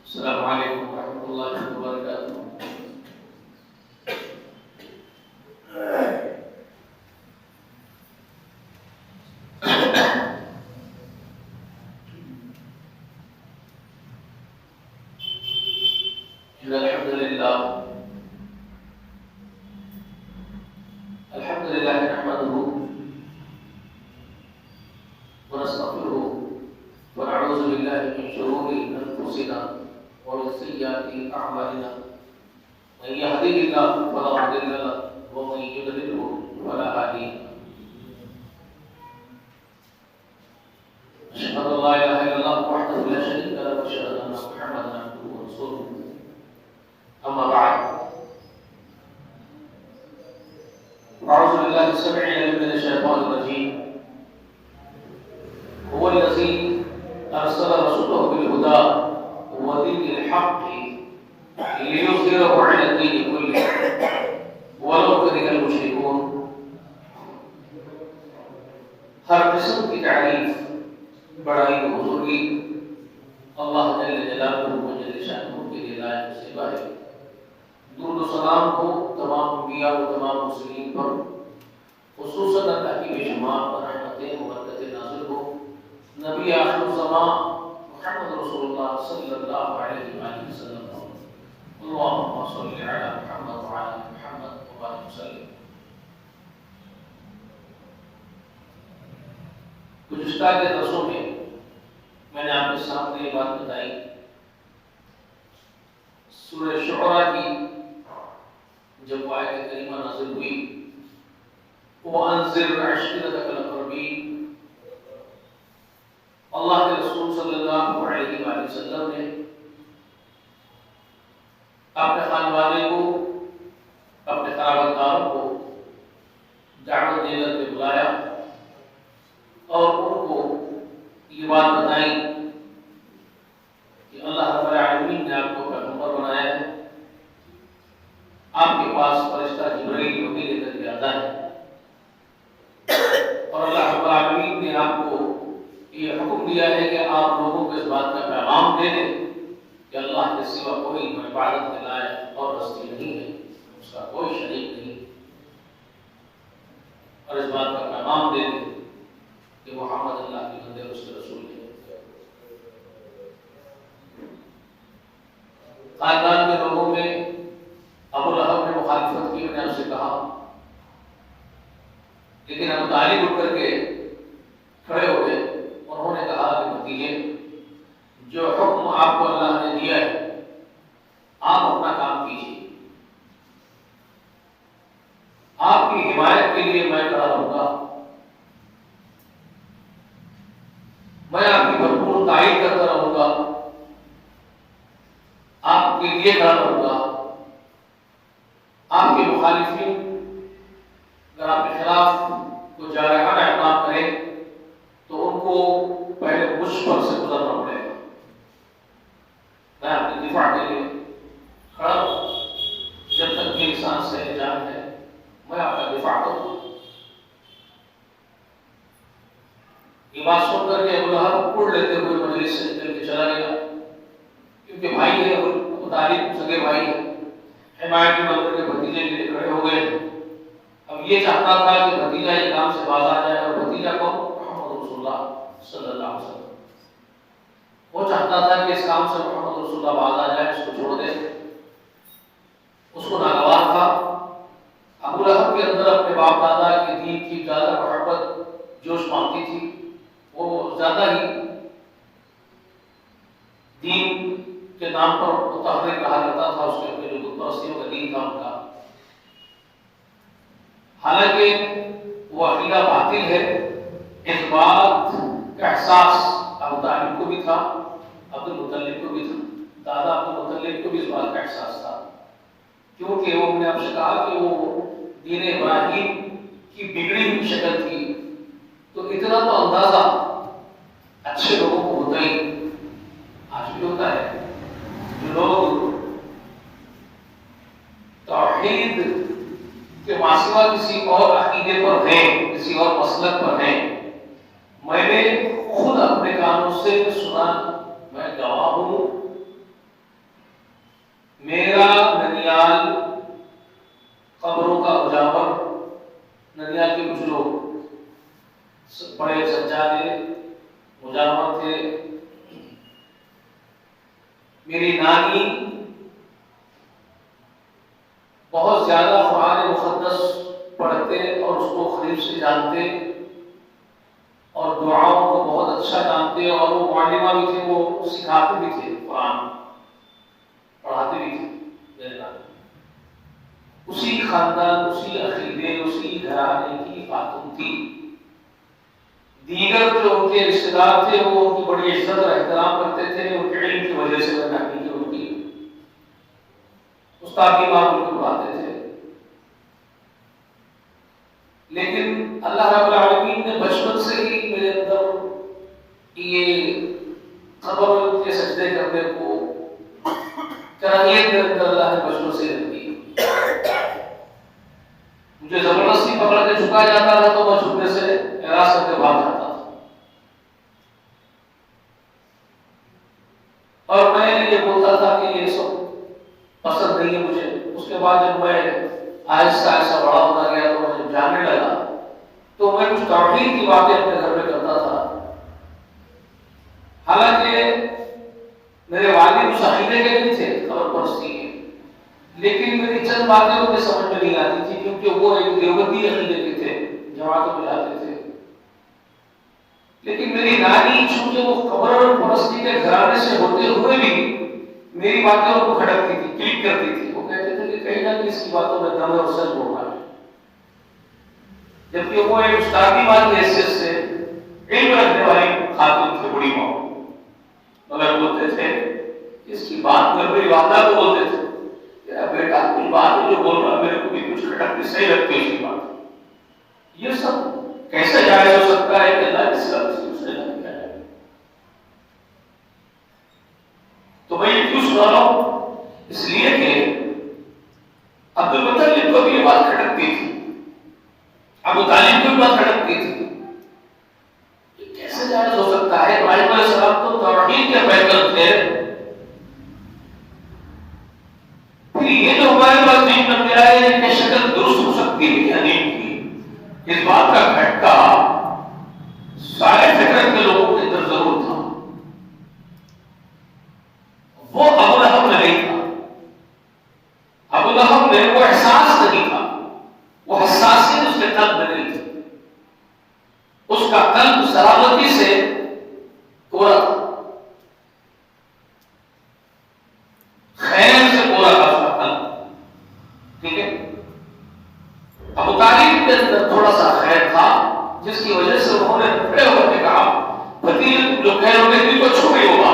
السلام علیکم ورحمۃ اللہ وبرکاتہ۔ الحمد للہ نحمده ونستغفره ونعوذ باللہ من شرور انفسنا ومن سیئات اعمالنا، من يهده الله فلا مضل له ومن يضلل فلا هادي له، أشهد أن لا إله إلا الله وحده لا شريك له وأشهد أن محمدا عبده ورسوله، أما بعد، أعوذ بالله السميع العليم من الشيطان الرجيم، هو الذي أرسل رسوله بالهدى ودين الحق ليظهره على الدين كله ولو كره المشركون۔ ہر قسم کی تعریف، بڑائی و بزرگی اللہ جل جلالہ و جل شانہ کے لیے لائق صفت ہے۔ درود و سلام ہو تمام انبیاء و تمام مسلمین پر، خصوصاً اللہ کی بے شمار رحمتیں و برکتیں نازل ہو نبی آخر الزمان محمد رسول اللہ صلی اللہ علیہ وآلہ وسلم۔ اللہم صلی علی محمد وعلی محمد وبارک وسلم۔ گزشتہ کے درسوں میں نے آپ کے سامنے یہ بات بتائی، سورہ شعراء کی جب آیت کریمہ نازل ہوئی، وَأَنذِرْ عَشِيرَتَكَ الْأَقْرَبِينَ، اللہ کے رسول صلی اللہ علیہ وآلہ وسلم نے اپنے خاندان والے کو، اپنے قرابت داروں کو دعوت دے کر کے بلایا اور ان کو یہ بات بتائی کہ اللہ رب العالمین نے آپ کو پیغمبر بنایا ہے، آپ کے پاس فرشتہ جبرائیل وحی لے کر کے آتا ہے، اور اللہ رب العالمین نے آپ کو یہ حکم دیا ہے کہ آپ لوگوں کو اس بات کا پیغام دے دیں کہ اللہ کے سوا کوئی عبادت کے لائق اور ہستی نہیں ہے، اس کا کوئی شریک نہیں، اور اس بات کا پیغام دے دیں کہ محمد اللہ کے بندے اور اس کے رسول ہیں۔ خاندان کے لوگوں میں ابو لہب نے مخالفت کی، میں نے اسے کہا، لیکن ابو طالب اٹھ کر کے کھڑے ہو گئے، انہوں نے کہا کہ بھتیجے، جو حکم آپ کو اللہ نے دیا ہے آپ اپنا کام کیجیے، آپ کی حمایت کے لیے میں کھڑا رہوں گا، میں آپ کی بھرپور تائید کرتا رہوں گا، آپ کے لیے کھڑا رہوں گا، آپ کے مخالفین اگر آپ کے خلاف کوئی جارحانہ اقدام کریں تو ان کو پہلے مجھ پر سے گزرنا پڑے گا، میں اپنے دفاع کے لیے کھڑا ہوں، جب تک میری سانس ہے جان ہے میں آپ کا دفاع کروں گا۔ یہ بات سن کر کے ابو لہب اڑ لیتے ہوئے مجلس سے نکل کے چلا گیا، کیونکہ بھائی ہے، ابو طالب سگے بھائی ہے، حمایت کی بن کر کے بھتیجے کے لیے کھڑے ہو گئے۔ اب یہ چاہتا تھا کہ بھتیجا یہ کام سے باز آ جائے، اور بھتیجا کو محمد رسول اللہ صلی اللہ علیہ وسلم، وہ چاہتا تھا کہ اس کام سے محمد رسول اللہ باز آ جائے، اس کو چھوڑ دے، اس کو ناگوار تھا۔ ابو لہب کے اندر اپنے باپ دادا کے دین کی زیادہ محبت جوش مانگتی تھی، وہ زیادہ ہی دین کے نام پر متحرک رہا کرتا تھا، اس کے اپنے جو بت پرستیوں کا دین تھا ان کا، حالانکہ وہ عقیدہ باطل ہے، اس بات کا احساس ابو طالب کو بھی تھا، عبد المطلب کو بھی تھا، دادا عبد المطلب کو بھی اس بات کا احساس تھا، کیونکہ وہ نے آپ سے کہا کہ وہ دین ابراہیم کی بگڑی ہوئی شکل تھی، تو اتنا تو اندازہ اچھے لوگوں کو ہوتا ہی، آج بھی ہوتا ہے، جو لوگ توحید کے ماسوا کسی اور عقیدے پر ہیں، کسی اور مسلک پر ہیں، میں نے خود اپنے کانوں سے سنا، میں گواہ ہوں مجاور تھے. میری نانی بہت زیادہ قرآن مقدس پڑھتے اور اس کو قریب سے جانتے اور دعاؤں کو بہت اچھا جانتے، اور وہ معلمہ بھی تھے، وہ سکھاتے بھی تھے، قرآن پڑھاتے بھی تھے. اسی خاندان، اسی عقیدے، اسی گھرانے کی خاتون تھی. دیگر جو ان کے رشتے دار تھے وہ ان کی بڑی عزت اور احترام کرتے تھے، ان کے علم کی وجہ سے ان کی استاد کی بات ان کو پڑھاتے تھے. لیکن اللہ رب العالمین نے بچپن سے ہی میرے اندر یہ قبر کے سجدے کرنے کو کراہیت کے اندر اللہ نے بچپن سے رکھ دی. مجھے زبردستی پکڑ کے جھکا جاتا تھا تو میں جھکنے سے اعراض کر کے بھاگ جاتا تھا، اور میں یہ بولتا تھا کہ یہ سب پسند نہیں ہے مجھے. اس کے بعد جب میں آہستہ آہستہ بڑا ہوتا گیا تو میں جب جاننے لگا تو میں کچھ توحید کی باتیں اپنے گھر میں کرتا تھا. حالانکہ میرے والد اس عقیدے کے نہیں تھے، خبر پرستی کے، لیکن میری چند باتیں ان کے سمجھ میں نہیں آتی تھی کیونکہ وہ ایک دیوبندی عقیدے کے تھے، جماعتوں میں جاتے تھے. لیکن میری نانی چونکہ وہ قبر پرستی کے گھرانے سے ہوتے ہوئے بھی میری باتیں ان کو کھٹکتی تھی، کلک کرتی تھی. وہ کہتے تھے کہ کہیں نہ کہیں اس کی باتوں میں دم اور سچ بول رہا ہے، جبکہ وہ ایک استادی ماں کی حیثیت سے علم رکھنے والی خاتون تھے، بڑی ماں. مگر بولتے تھے اس کی بات میں میری والدہ کو بولتے تھے کہ بیٹا کچھ بات جو بول رہا میرے کو بھی کچھ کھٹکتی صحیح لگتی ہے اس کی بات. یہ سب کیسے جائز ہو سکتا ہے کہ اللہ اس کا سے نہ کیا جائے؟ تو میں یہ کیوں سنا رہا ہوں؟ اس لیے کہ عبد المطلب کو بھی یہ بات کھٹکتی تھی، ابو طالب کو بھی بات کھٹکتی تھی. یہ کیسے جائز ہو سکتا ہے؟ ابراہیم علیہ السلام تو توحید کے پیغمبر تھے، پھر یہ جو ہمارے پاس دین بن گیا ہے کہ شکل درست ہو سکتی ہے یا نہیں کی، اس بات کا کھٹکا سارے فطرت کے لوگوں کے اندر ضرور تھا. وہ ابو لہب میں نہیں تھا. ابو لہب میں وہ احساس نہیں تھا، وہ حساسیت اس کے قلب میں نہیں تھی. اس کا قلب سلامتی سے پورا تھا، خیر سے پورا تھا اس کا قلب. ٹھیک ہے. ابو طالب کے اندر تھوڑا سا خیر تھا جس کی وجہ سے انہوں نے کھڑے ہو کے کہا، بھتیجے جو خیر ہونے دل کو چھو گئی ہوگا.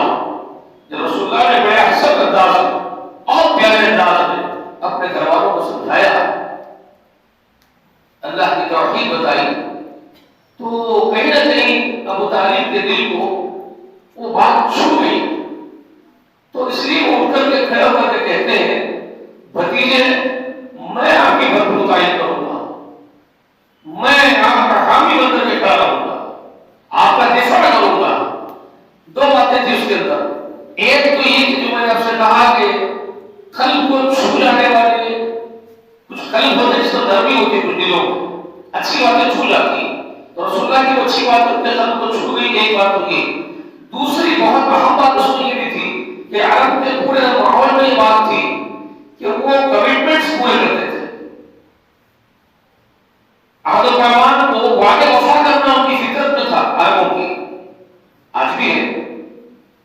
جب رسول اللہ نے بڑے حسن انداز میں اور پیارے انداز میں اپنے گھر والوں کو سمجھایا، اللہ کی توحید بتائی، تو کہیں نہ کہیں ابو طالب کے دل کو وہ بات چھو گئی. تو اس لیے وہ اٹھ کر کے کھڑے ہو کر کے کہتے ہیں، بھتیجے میں آپ کی بھرپور کروں گا، میں آپ کا حامی بن کر کے کھڑا رہوں گا، آپ کا دفاع کروں گا. دو باتیں تھی اس کے اندر. ایک تو یہ کہ جو میں نے آپ سے کہا کہ قلب کو چھو جانے والے کچھ قلب ہوتے جس پر نرمی ہوتی ہے کچھ دلوں میں، اچھی باتیں چھو جاتی. تو رسول اللہ کی وہ اچھی بات اپنے قلب کو چھو گئی. ایک بات ہوگی. دوسری بہت اہم بات اس میں یہ بھی تھی کہ عرب کے پورے ماحول میں یہ بات تھی کہ وہ کمٹمنٹس پورے کرتے تھے. عہد و پیمان کو وعدے وفا کرنا ان کی فطرت میں تھا عربوں کی، آج بھی ہے.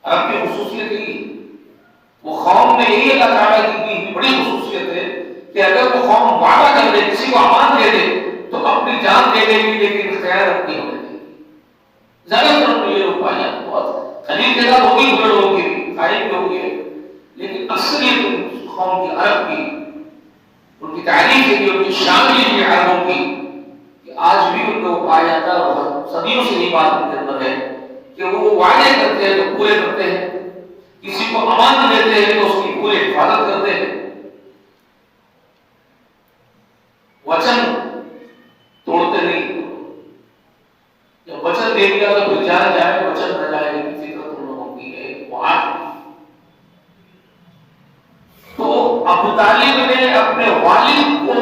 عرب کی خصوصیت یہی، وہ قوم میں یہی اللہ تعالیٰ کی بڑی خصوصیت ہے کہ اگر وہ قوم وعدہ کر دے، کسی کو امان دے دے تو اپنی جان دے دے گی لیکن خیر اپنی ہونے دے گی. زیادہ تر یہ لوگ پائے جاتے بہت خلیل کے ساتھ ہوگی، بھیڑ ہوگی، قائم بھی ہوگی، لیکن اکثریت قوم کی عرب کی ان کی تعریف ہے، ان کی شان یہ ہے عربوں کی کہ آج بھی ان کو پایا جاتا ہے. اور صدیوں سے یہ بات ان کے اندر ہے کہ وہ وعدے کرتے ہیں تو پورے کرتے ہیں، کسی کو امان دیتے ہیں تو اس کی پوری حفاظت کرتے ہیں. وچن توڑتے نہیں. جب وچن دے دیا تو پھر جانا جائے، وچن نہ جائے، کسی طرح تم لوگوں کی ہے وہ آج. تو ابو طالب نے اپنے والد کو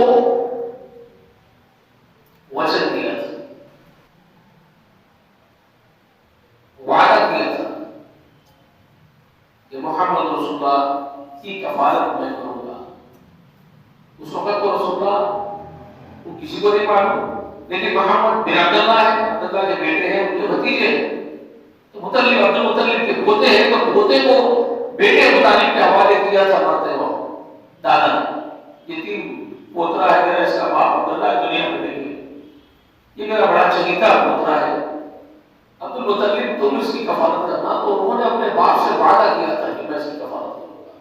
وچن دیا، محمد رسول اللہ کی کفالت میں کروں گا. اس وقت تو رسول اللہ وہ کسی کو نہیں معلوم، لیکن محمد بن عبداللہ ہے، عبداللہ کے بیٹے ہیں، ان کے بھتیجے ہیں، تو مطلب عبد المطلب کے پوتے ہیں، تو پوتے کو بیٹے مطالب کے حوالے کیا تھا مرتے وقت دادا نے، یتیم پوترا ہے میرا، اس کا باپ عبداللہ دنیا میں نہیں ہے، یہ میرا بڑا چہیتا پوترا ہے، عبد المطلب تم اس کی کفالت کرنا. تو انہوں نے اپنے باپ سے وعدہ کیا تھا کہ میں اس کی کفالت کروں گا.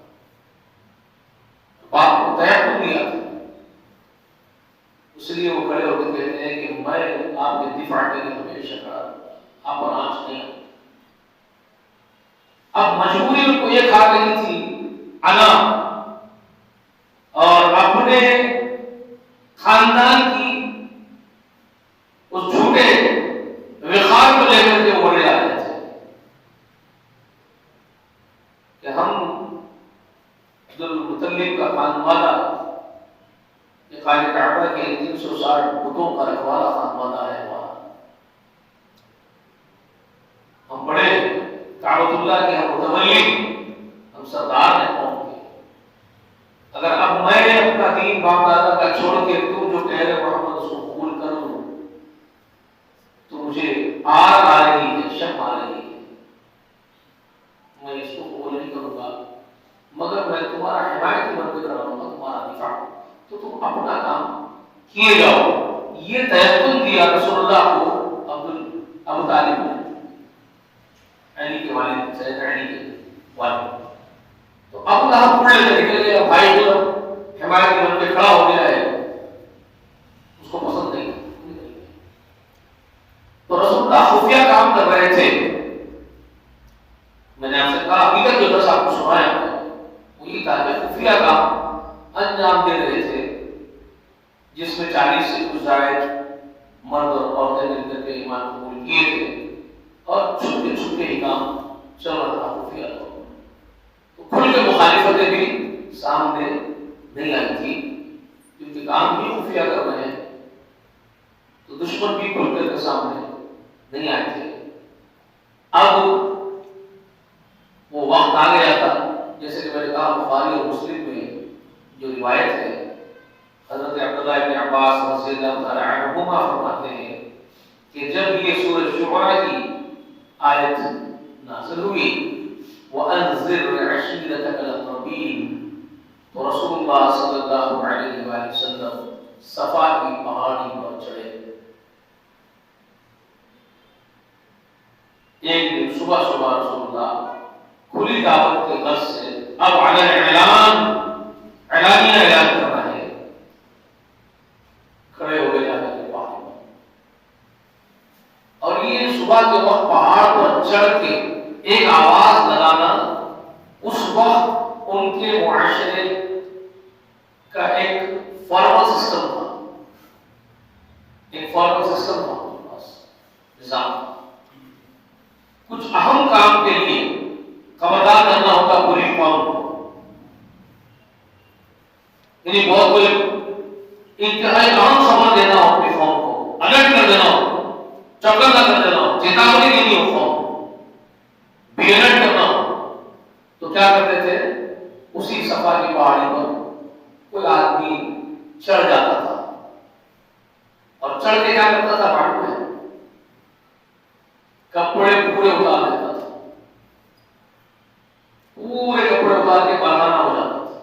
باپ کو تیقن دیا تھا، اس لیے وہ کھڑے ہو کے کہتے ہیں کہ میں آپ کے دفاع کے لیے ہمیشہ کھڑا رہوں گا، آپ پر آنچ نہیں. اب مجبوری ان کو یہ کھا گئی تھی انا، اور اپنے خاندان کی اس جھوٹے وقار کو لے کر کے وہ بڑے آ رہے تھے کہ ہم عبد المطلب کا خانوادہ، یہ خانہ کعبہ کے 360 بتوں کا رکھوالا خانوادہ ہے، وہاں ہم بڑے کعبۃ اللہ کے ہم متولی، ہم سردار ہیں قوم کے. اگر اب میں اپنا دین باپ دادا کا چھوڑ کے تم جو کہہ رہے محمد اس کو قبول کر لوں تو مجھے آگ آ رہی ہے، شک آ رہی ہے، میں اس کو قبول نہیں کروں گا، مگر میں تمہارا حمایتی بن کے کھڑا رہوں گا، تمہارا دفاع. تو تم اپنا کام کیے جاؤ. یہ تیقن دیا رسول اللہ کو ابو طالب نے، علی کے والد، سید علی کے والد. تو ابو لہب پڑے سے نکل گیا، بھائی کو حمایتی بن کے کھڑا ہو گیا ہے، اس کو پسند نہیں. تو رسول اللہ خفیہ کام کر رہے تھے. میں نے آپ سے کہا ابھی تک جو درس آپ کو سنایا وہ یہ تھا کہ خفیہ کام انجام دے رہے تھے، جس میں 40 سے کچھ زائد مرد اور عورتیں مل کر کے ایمان قبول کیے تھے، اور چھپے چھپے ہی کام چل رہا تھا خفیہ. تو کھل کے مخالفتیں بھی سامنے نہیں آئی تھی، کیونکہ کام بھی خفیہ کر رہے ہیں، تو دشمن بھی کھل کر کے سامنے نہیں آئے تھے. اب وہ وقت آ گیا تھا، جیسے کہ میں نے کہا بخاری اور مسلم میں جو روایت ہے، حضرت عبداللہ بن عباس رضی اللہ تعالی عنہما فرماتے ہیں کہ جب یہ سورۃ شعراء کی آیت نازل ہوئی وَأَنذِرْ عَشِيرَتَكَ الْأَقْرَبِينَ، تو رسول اللہ صلی اللہ علیہ وآلہ وسلم صفا کی پہاڑی پر چڑھے. ایک دن صبح صبح رسول اللہ کھلی دعوت کے غرض سے اب علی اعلان، اعلانیہ اعلان کرنا ہے، کھڑے ہو گئے جانے کے پہاڑ پر. اور یہ صبح کے وقت پہاڑ پر چڑھ کے ایک آواز لگانا اس وقت ان کے معاشرے کا ایک فارمل سسٹم تھا، ایک فارمل سسٹم تھا ان کے پاس نظام. کچھ اہم کام کے لیے خبردار کرنا ہوتا پوری قوم کو، یعنی بہت کوئی انتہائی اہم خبر دینا ہو اپنی قوم کو، الرٹ کر دینا ہو، چوکنا کر دینا ہو، چیتاونی دینی ہو قوم کو، بھی الرٹ کرنا ہو، تو کیا کرتے تھے؟ اسی صفا کی پہاڑی پر کوئی آدمی چڑھ جاتا تھا، اور چڑھ کے کیا کرتا تھا؟ معلوم ہے، کپڑے پورے اتار دیتا تھا، پورے کپڑے اتار کے پرہانا ہو جاتا تھا،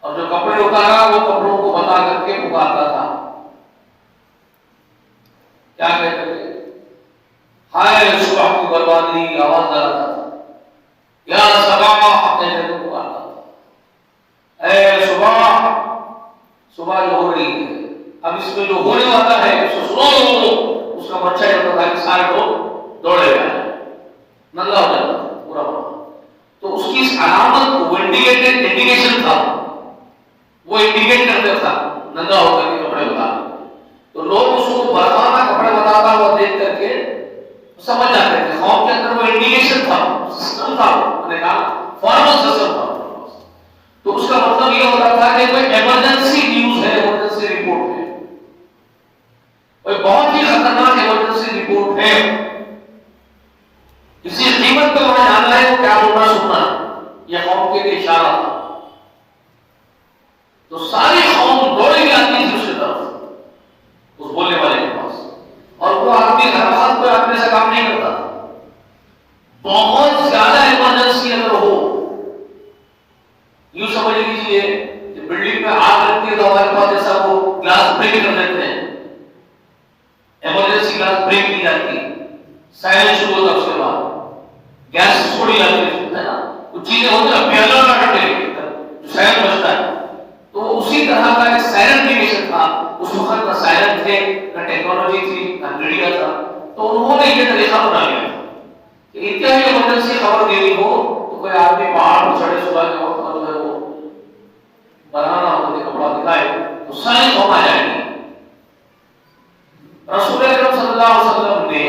اور جو کپڑے اتارا وہ کپڑوں کو بتا کر کے پکارتا تھا. کیا کہتے تھے؟ ہائے صبح کی بربادی، آواز لگاتا تھا. یا صباح، اپنے گھر کو پکارتا تھا، اے صبح، صبح جو ہو رہی ہے، اب اس میں جو ہونے والا ہے اس کو سنو. اس کا بچہ یہ ہوتا تھا کہ سارے لوگ دوڑے گئے، ننگا ہو جاتا تھا پورا پورا. تو اس کی اس علامت کو وہ انڈیکیشن تھا، وہ انڈیکیٹ کرتا تھا ننگا ہو کر کے کپڑے اتار. تو لوگ اس کو برہانہ کپڑے بتاتا ہوا دیکھ کر کے سمجھ جاتے تھے. قوم کے اندر وہ انڈیکیشن تھا، سسٹم تھا، میں نے کہا فارمل سسٹم تھا. تو اس کا مطلب یہ ہوتا تھا کہ کوئی ایمرجنسی نیوز ہے، ایمرجنسی رپورٹ ہے، کوئی بہت ہی خطرناک ایمرجنسی رپورٹ ہے، کسی قیمت پہ وہاں جانا ہے، وہ کیا بولنا سننا. بہت زیادہ ایمرجنسی اگر ہو، یوں سمجھ لیجیے کہ بلڈنگ میں آگ لگتی ہے تو ہمارے پاس جیسا وہ گلاس بریک کر دیتے ہیں، ایمرجنسی گلاس بریک کی جاتی ہے، سائرن شروع ہوتا ہے، اس کے بعد گیس چھوڑی جاتی ہے نا، کچھ چیزیں ہوتی ہیں پیالہ نہ ڈٹے جو سائرن بجتا ہے، تو اسی طرح کا ایک سائرن نیویگیشن تھا۔ اس وقت نہ سائرن تھے، نہ ٹیکنالوجی تھی، نہ میڈیا تھا، تو انہوں نے یہ طریقہ بنا لیا تھا کہ انتہائی ایمرجنسی خبر دینی ہو تو کوئی آدمی پہاڑ پر چڑھے صبح کے وقت جو ہے وہ بنانا ہوتے کپڑا دکھائے تو ساری قوم آ جائے گی۔ رسول اکرم صلی اللہ علیہ وسلم نے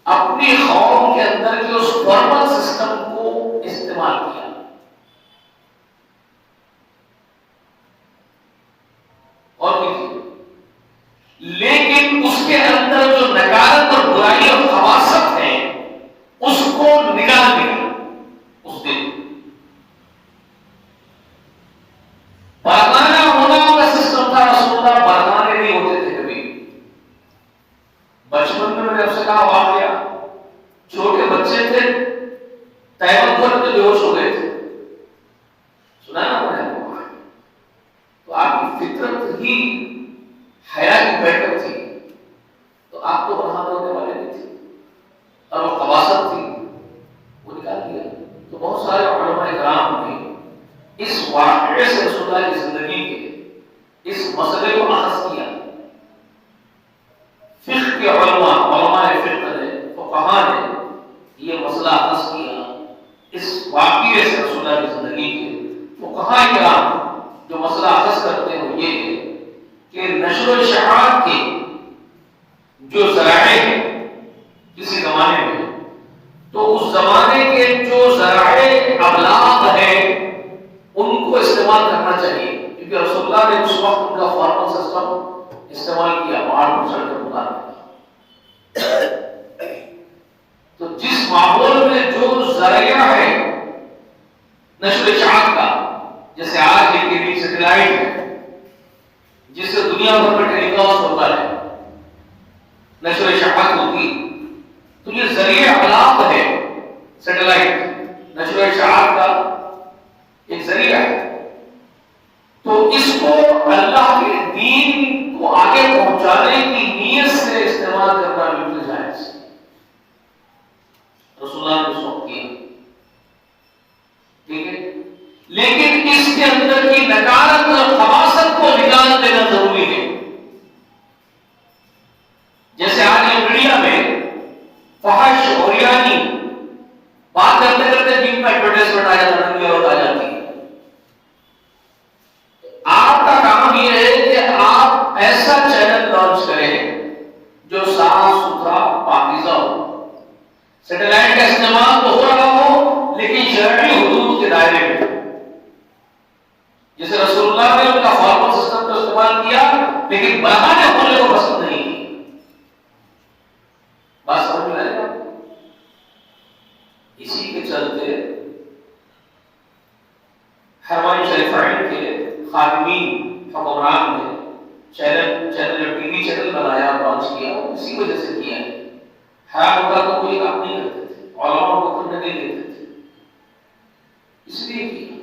اپنی قوم کے اندر کے اس فارمل سسٹم کو استعمال کیا۔ اور لیکن اس کے اندر جو نکارت اور برائی اور خباثت ہے اس کو نکال دیا۔ اس دن برہانہ ہونا کا سسٹم تھا، رسول اللہ برہانے نہیں ہوتے تھے کبھی۔ بچپن میں نے آپ سے کہا واقعہ، چھوٹے بچے تھے، تیمم پر تو بے ہوش ہو گئے تھے، سنا نا میں نے، تو آپ کی فطرت ہی حیا کی بیٹر تھی، تو آپ تو برہانہ ہونے والے نہیں تھے، اور وہ خباثت تھی وہ نکال دیا۔ تو بہت سارے علماء کرام نے اس واقعے سے رسول اللہ کی زندگی کے اس مسئلے کو اخذ کیا۔ فقہ کے علماء فقہ نے، فقہاء نے یہ مسئلہ اخذ کیا اس واقعے سے رسول اللہ کی زندگی کے۔ فقہاء کرام جو مسئلہ اخذ کرتے ہیں وہ یہ ہے کہ نشر و اشاعت کے جو ذرائع ہیں کسی زمانے میں، تو اس زمانے کے جو ذرائع ابلاغ ہیں ان کو استعمال کرنا چاہیے، کیونکہ رسول اللہ نے اس وقت ان کا فارمل سسٹم استعمال کیا، پہاڑ پر چڑھ کر اتارنے کا۔ تو جس ماحول میں جو ذریعہ ہے نشر و اشاعت کا، جیسے آج یہ ٹی وی سیٹلائٹ ہے جس سے دنیا بھر میں ٹیلی کاسٹ ہوتا ہے، نشر و اشاعت ہوتی، تو یہ ذریعہ ابلاغ ہے، سیٹلائٹ نشر و اشاعت کا ایک ذریعہ ہے، تو اس کو اللہ کے دین کو آگے پہنچانے کی نیت سے استعمال کرنا بالکل جائز ہے۔ رسول اللہ نے اس وقت کیا، ٹھیک ہے، لیکن اس کے اندر کی نکارت اور خباثت کو نکال دینا ضروری ہے۔ جیسے آج یہ میڈیا میں فحش اور یعنی بات کرتے کرتے بیچ میں ایڈورٹائزمنٹ آ جاتا ہے، عورت آ جاتی ہے۔ آپ کا کام یہ ہے کہ آپ ایسا چینل لانچ کریں جو صاف ستھرا پاکیزہ ہو، سیٹلائٹ کا استعمال تو ہو رہا ہو لیکن شرعی حدود کے دائرے میں، جیسے رسول اللہ نے ان کا فارمل سسٹم کو استعمال کیا لیکن بہانے ہونے کو پسند نہیں کی۔ بات سمجھ میں آئے گا؟ اسی کے چلتے حرمین شریفین کے خادمین حکمران نے چینل ٹی وی چینل بنایا، لانچ کیا، اسی وجہ سے کیا ہے۔ حرام ہوتا تو کوئی کام نہیں کرتے تھے، علماء کو کرنے نہیں دیتے تھے، اس لیے کیا۔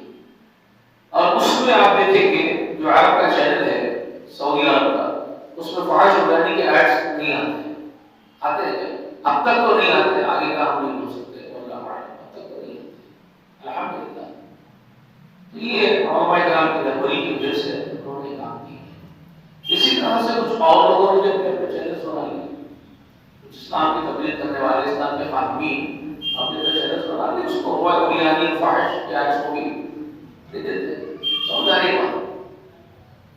اور اس میں آپ دیکھیں گے جو عرب کا چینل ہے، سعودی عرب کا، اس میں فحش اور یعنی کے ایڈس نہیں آتے، آتے ہیں اب تک تو نہیں آتے، آگے کا ہم نہیں بول سکتے، اللہ اب تک تو نہیں آتے، الحمدللہ۔ یہ علماء کرام کی رہبری کی وجہ سے انہوں نے کام کیا۔ اسی طرح سے کچھ اور لوگوں نے اپنے اپنے چینلز بنا لیے، کچھ اسلام کی تبلیغ کرنے والے، اسلام کے خادمین اپنے اپنے چینلز بنا لیے، اس کو ہوا بریانی فحش یا اس کو بھی دے دیتے، سمجھانے کا۔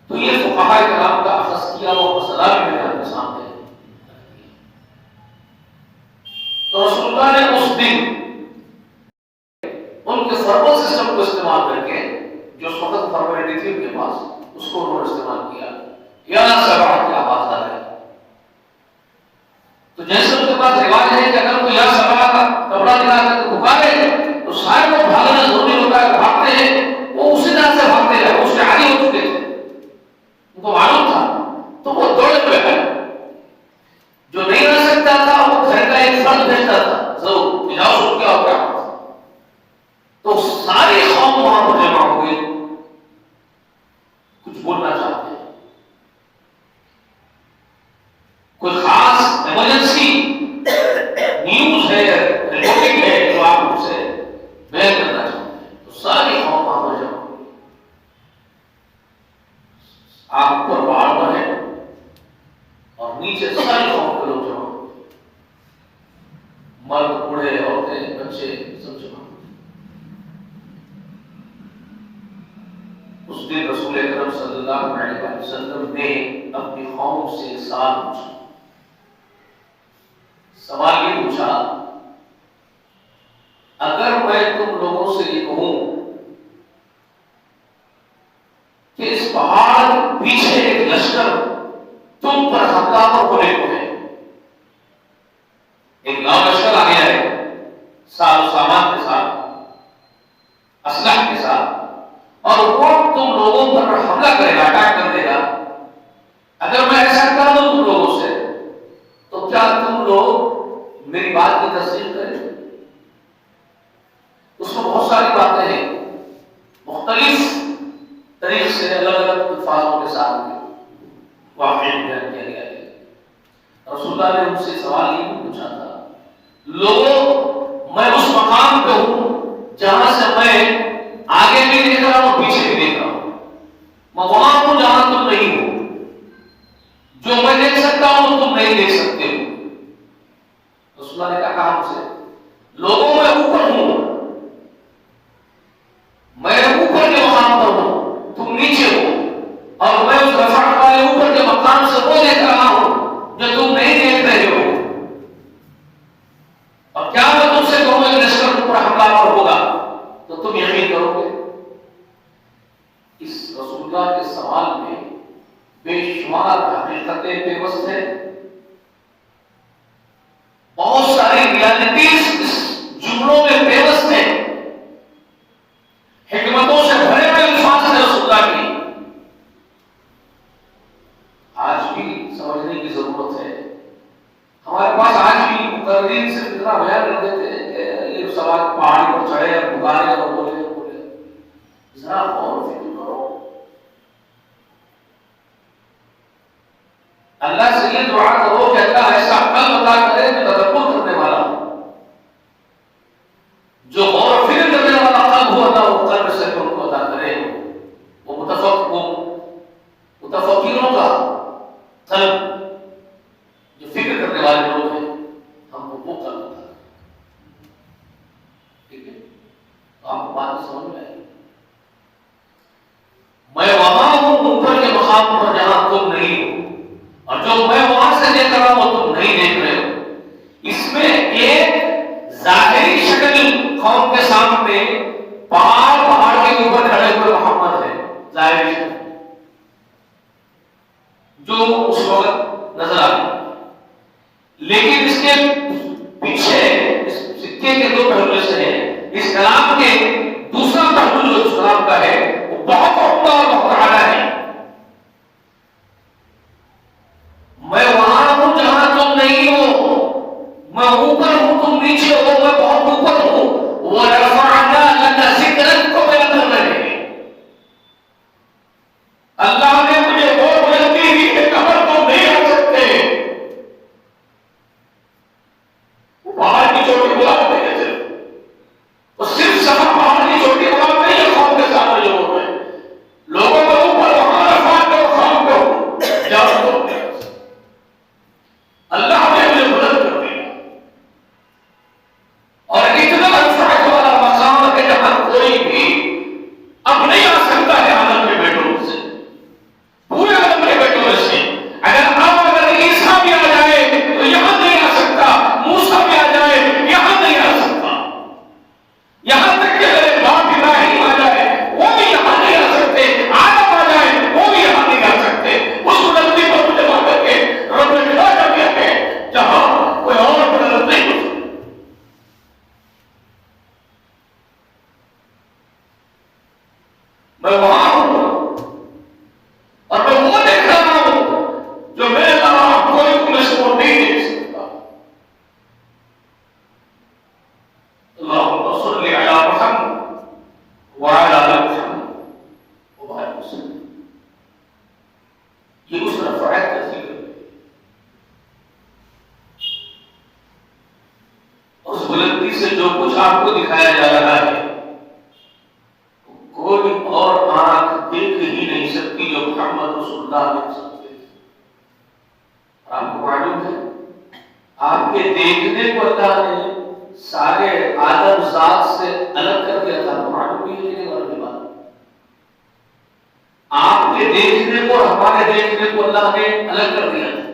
تو یہ فقہاء کرام کا اخذ کیا وہ مسئلہ بھی میرے آپ کے سامنے ہے۔ تو رسول اللہ نے اس دن ان کے فرمل سسٹم کو استعمال کر کے، جو اس وقت فارمیلٹی تھی ان کے پاس، اس کو انہوں نے استعمال کیا، یا سبع کی آواز آ رہی۔ تو جیسے ان کے پاس رواج ہے کہ اگر کوئی یا سبع کا کپڑا دکھا کر پکارے تو سارے کو بھاگنا ضروری ہوتا ہے، بھاگتے ہیں، وہ اسی طرح سے بھاگتے رہے، اس کے عادی ہو چکے تھے، ان کو معلوم تھا، تو وہ دوڑے ہوئے ہیں۔ جو نہیں رہ سکتا تھا وہ گھر کا ایک فرد بھیجتا تھا، ضرور جاؤ اللہ علیہ وسلم نے اپنی قوم سے سوال پوچھا. سوال یہ پوچھا اگر میں تم لوگوں سے یہ کہوں کہ اس پہاڑ کے پیچھے ایک لشکر تم پر حملہ ہونے کو ہے, ایک نو لشکر آ گیا ہے سال و سامان کے ساتھ, اسلحہ کے ساتھ, اور وہ تم لوگوں پر حملہ کرے گا, اٹیک کر دے گا, اگر میں ایسا کر دوں تم لوگوں سے تو کیا تم لوگ میری بات کی تصدیق کریں؟ اس میں بہت ساری باتیں ہیں, مختلف طریقے سے الگ الگ الفاظوں کے ساتھ واقعہ بیان کیا گیا ہے. رسول اللہ نے ان سے سوال یہ پوچھا تھا, لوگوں میں اس مقام پہ ہوں جہاں سے میں آگے بھی دیکھ رہا ہوں پیچھے بھی دیکھ رہا ہوں, میں وہاں ہوں جہاں تم نہیں ہو, جو میں دیکھ سکتا ہوں تم نہیں دیکھ سکتے ہو. رسول اللہ نے کہا ہم سے لوگوں میں اوپر ہوں, میں اوپر کے مقام پر ہوں, تم نیچے ہو, اور میں اس رفعت والے اوپر کے مقام سے وہ دیکھ رہا ہوں جو تم نہیں دیکھ رہے ہو. اور کیا میں تم سے کہوں کہ لشکر پر حملہ ہوگا تو تم یقین کرو گے؟ اس رسول اللہ کے سوال میں بے شمار حقیقتیں پیوست ہیں, بہت ساری ریالٹیز اس جملوں میں پیوست ہیں, حکمتوں سے بھرے ہوئے الفاظ ہیں رسول اللہ کی. آج بھی سمجھنے کی ضرورت ہے. ہمارے پاس آج بھی مقررین سے اتنا بیان کر دیتے ہیں کہ یہ سوال پہاڑی پر چڑھے اور پکارے اور بولے. ذرا غور و فکر کرو. اللہ سے یہ دعا کرو کہ اللہ ایسا عقل عطا کرے جو تدبر کرنے والا ہو, جو غور و فکر کرنے والا قلب ہو, اللہ وہ قلب سے ان کو عطا کرے. وہ متفکروں کا قلب جو فکر کرنے والے لوگ ہیں, ہم کو وہ قلب عطا کرے. ٹھیک ہے, آپ کو بات سمجھ میں آئی؟ میں وہاں ہوں اوپر کے مقام پر جہاں تم نہیں ہو, اور جو میں وہاں سے دیکھ رہا ہوں وہ تم نہیں دیکھ رہے ہو. اس میں ایک ظاہری شکل قوم کے سامنے پہاڑ کے اوپر کھڑے ہوئے محمد ہے, ظاہری شکل جو اس وقت نظر آتی. لیکن اس کے پیچھے اس سکے کے دو پہلو سے ہیں. اس کلام کے دوسرا پہلو جو اس کلام کا ہے وہ بہت عمدہ اور بہت اعلیٰ ہے. میں وہاں ہوں جہاں تم نہیں ہو, میں اوپر ہوں تم نیچے ہو, میں بہت اوپر ہوں. وَرَفَعْنَا لَكَ ذِكْرَكَ کو بیان کر رہے ہیں. اللہ نے مجھے وہ بلندی دی کہ کمر تم نہیں آ سکتے. پہاڑ کی چوٹی بلند نہیں ہے, وہ صرف سفر پہاڑ کی چوٹی بلند نہیں ہے. قوم کے سامنے لوگوں کو اوپر وہاں رفعت کو قوم کو جاؤ تم نہیں. اللہ نے مجھے بلند کر دیا, اور اتنا رفعت والا مقام ہے جہاں کوئی بھی اب نہیں آ سکتا ہے عالم کے بیٹوں سے, پورے عالم کے بیٹوں سے. اگر عیسیٰ بھی آ جائے تو یہاں نہیں آ سکتا, موسیٰ بھی آ جائے یہاں نہیں آ سکتا, یہاں تک کہ اگر باپ ابراہیم آ جائے وہ بھی یہاں نہیں آ سکتے, آدم آ جائے وہ بھی یہاں نہیں آ سکتے. اس بلندی پر مجھے بات کر کے رب نے کھڑا کر دیا ہے جہاں کوئی اور بلند نہیں ہو سکتا. میں وہاں ہوں اور میں وہ دیکھ رہا ہوں جو میرے علاوہ کوئی تمہیں سے وہ نہیں دیکھ سکتا. اللہم صلی علی محمد وعلی آل محمد وبارک وسلم. یہ اس رفعت کا ذکر ہے. اس بلندی سے جو کچھ آپ کو دکھایا جا رہا ہے کوئی اور آنکھ دیکھ ہی نہیں سکتی جو محمد رسول اللہ دیکھ سکتے ہیں. آپ کو معلوم ہے آپ کے دیکھنے کو اللہ نے سارے آدم ذات سے الگ کر دیا تھا. معلوم بھی ہے کہ نہیں بات, آپ کے دیکھنے کو اور ہمارے دیکھنے کو اللہ نے الگ کر دیا تھا.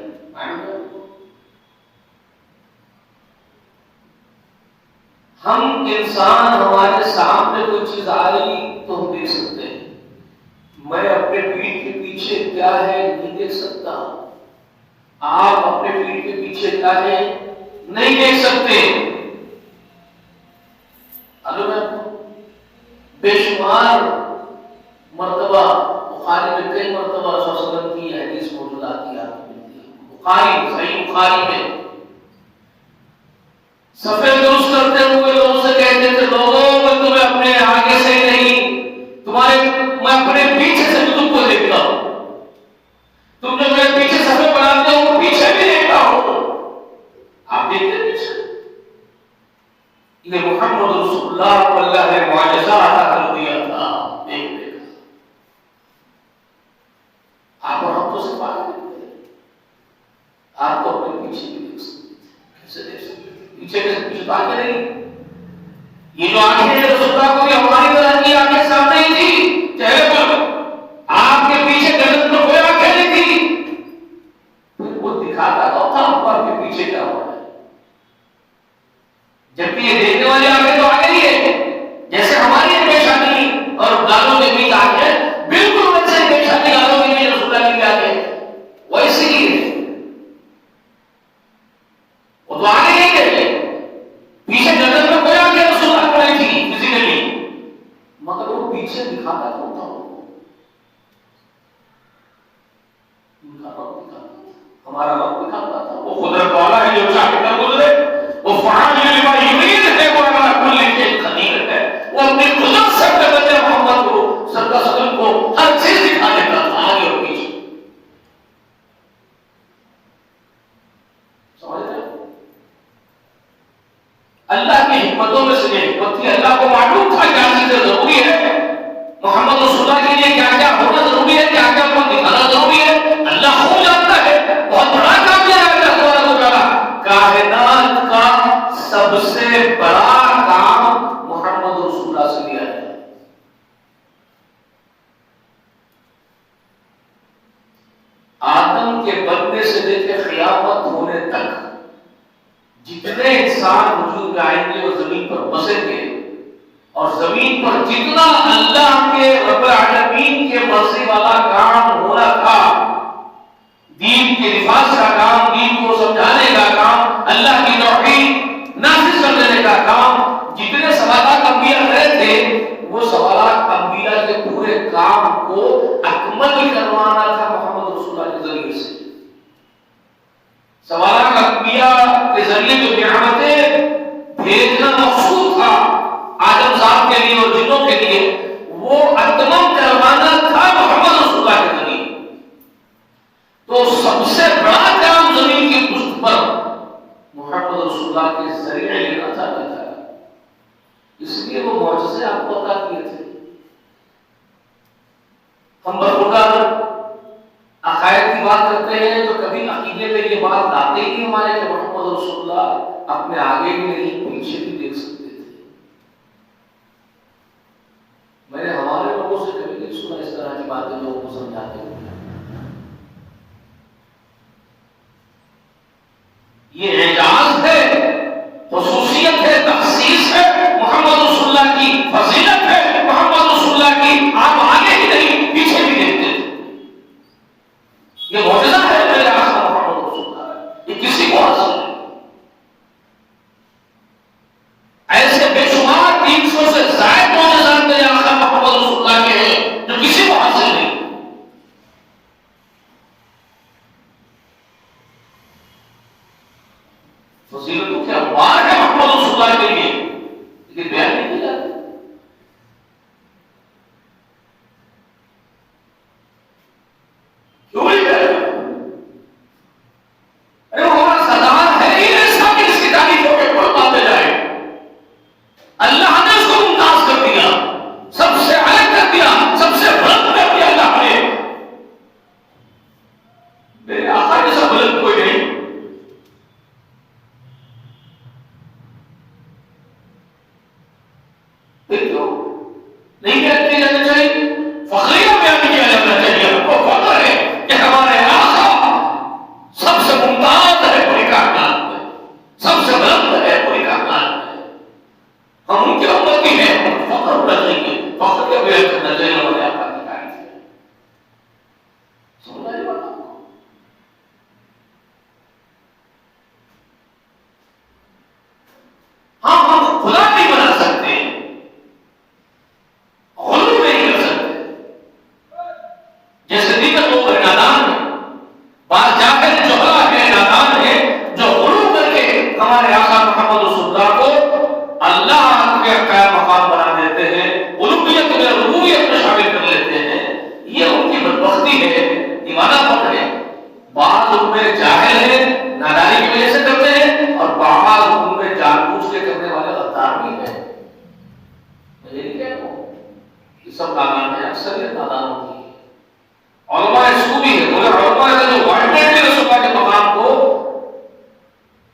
ہم انسان ہمارے سامنے کوئی چیز آئی تو ہم دیکھ سکتے ہیں. میں اپنے پیٹھ کے پیچھے کیا ہے نہیں دیکھ سکتا. آپ اپنے پیٹھ کے پیچھے کیا ہے نہیں دیکھ سکتے. بے شمار مرتبہ بخاری میں کئی مرتبہ رسول اللہ صلی اللہ علیہ وسلم کی حدیث موجود آتی ہے. بخاری صحیح بخاری میں صفے درست کرتے ہوئے لوگوں سے کہتے تھے لوگوں میں تمہیں اپنے آگے سے نہیں تمہارے میں اپنے پیچھے سے بھی تم کو دیکھتا ہوں. تم جو میرے پیچھے صفے بناتے ہو پیچھے بھی دیکھتا ہوں. آپ دیکھتے پیچھے یہ محمد رسول اللہ کو اللہ نے معجزہ عطا کر دیا تھا. آپ اور ہم تو صرف آگے دیکھتے ہیں. آپ تو اپنے پیچھے بھی دیکھ سکتے ہیں. کیسے دیکھ سکتے ہیں؟ پیچھے تو آگے نہیں. یہ جو آنکھیں ہیں رسول اللہ کو بھی ہماری طرح کی آنکھیں سامنے ہی تھی چہرے پر. آپ کے پیچھے جنت میں کوئی آنکھیں نہیں تھی. پھر وہ دکھاتا تو تھا آپ کے پیچھے کیا ہو رہا ہے. جبکہ یہ دیکھنے والی آنکھیں تو آگے ہی ہے. جیسے ہماری پیشانی اور گالوں کے بیچ آنکھیں بالکل ویسے پیشانی گالوں کے بیچ رسول اللہ کی آنکھیں ویسے ہی ہے. وہ تو آگے نہیں گئے. پیچھے جنت میں کوئی آنکھیں رسول اللہ کو نہیں تھی فزیکلی مگر وہ پیچھے دکھاتا تو تھا. ہمارا رب دکھاتا تھا. وہ قدرت والا ہے جو چاہے کر گزرے. وہ فعال لما یرید ہے. وہ علی کل شیء قدیر ہے. وہ اپنی قدرت سے اپنے محمد کو صلی اللہ علیہ وسلم کو ہر چیز دکھا دیتا تھا آگے اور پیچھے. سمجھ رہے ہو؟ اللہ کی حکمتوں میں سے یہ حکمت تھی. اللہ کو معلوم تھا کیا چیزیں ضروری ہے. محمد رسول اللہ کے لیے کیا کیا ہونا ضروری ہے کیا کیا کو دکھانا ضروری ہے. اللہ خوب جانتا ہے. بہت بڑا کام ہے اللہ تبارک و تعالی. کائنات کا سب سے بڑا کام محمد رسول اللہ سے لیا ہے. آدم کے بننے سے لے کے قیامت ہونے تک جتنے انسان وجود میں آئیں گے اور زمین پر بسیں گے اور زمین پر جتنا اللہ کے رب العالمین کے مرضی والا کام ہونا تھا دین کے نفاذ کا کام دین کو سمجھانے کا کام اللہ کی توحید نافذ کر دینے کا کام جتنے سوالات انبیاء کرے تھے وہ سوالات انبیاء کے پورے کام کو اکمل کروانا تھا محمد رسول اللہ کے ذریعے سے. سوالات انبیاء کے ذریعے جو نعمتیں بھیجنا مقصود تھا آدم صاحب کے لیے اور جنوں کے لیے وہ اتمام کروانا تھا محمد رسول اللہ کے ذریعے. تو سب سے بڑا کام زمین کی پشت پر محمد رسول اللہ کے ذریعے لینا تھا. اس لیے وہ معجزے آپ کو عطا کیے تھے. ہم برخودار عقائد کی بات کرتے ہیں تو کبھی عقیدے میں یہ بات لاتے ہی نہیں ہمارے کہ محمد رسول اللہ اپنے آگے بھی نہیں پیچھے بھی دیکھ سکتے تھے. میں نے ہمارے لوگوں سے کبھی نہیں سنا اس طرح کی باتیں لوگوں کو سمجھاتے ہوئے. یہ اعجاز ہے خصوصیت ہے تخصیص ہے محمد رسول اللہ کی فضیلت ہے محمد رسول اللہ کی. آپ آگے ہی نہیں پیچھے بھی دیکھتے تھے. یہ معجزہ ہے میرے آقا محمد رسول اللہ. یہ کسی کو حاصل نہیں. ایسے بے شمار 300 سے زائد معجزات میرے آقا محمد رسول اللہ کے ہیں جو کسی کو حاصل نہیں. فضیلت تو کیا بار ہے محمد رسول اللہ کے لیے لیکن بیان نہیں کی جاتی. کیوں نہیں بیان؟ ارے وہ ہمارا سردار ہے ہی ایسا کہ اس کی تعریف ہو کے کوئی باتیں جائے. اللہ نے اس کو ممتاز کر دیا سب سے الگ کر دیا سب سے بلند کر دیا اللہ نے. میرے آقا جیسا بلند کوئی نہیں. نہیں بیان کیا جانا چاہیے. فخریہ بیان کیا جانا چاہیے. ہم ان کی امتی ہیں، ہم فخر ہونا چاہیے، فخر کا بیان کرنا چاہیے ہمارے آقا کی تعریف ہے. سمجھ آئی بات آپ کو؟ ہم خدا نہیں بنا سکتے، غلو نہیں کر سکتے. جیسے دیگر لوگ نادان ہیں، بعض جاہل جہلا ہے، نادان ہے، جو غلو کر کے ہمارے آقا محمد رسول اللہ کو اللہ کے قائم مقام بنا دیتے ہیں، الوہیت میں ربوبیت میں شامل کر لیتے ہیں. یہ ان کی بدبختی ہے، دیوانہ پن ہے. بعض ان میں جاہل ہیں، نادانی کی وجہ سے کرتے ہیں، اور بعض ان میں جان بوجھ کے کرنے والے غدار بھی ہیں. میں یہ نہیں کہتا ہوں یہ سب نادان ہیں، اکثریت نادان ہوتی ہے. علماء سو بھی ہے، بولے علماء کا جو وانٹیڈ رسول اللہ کے مقام کو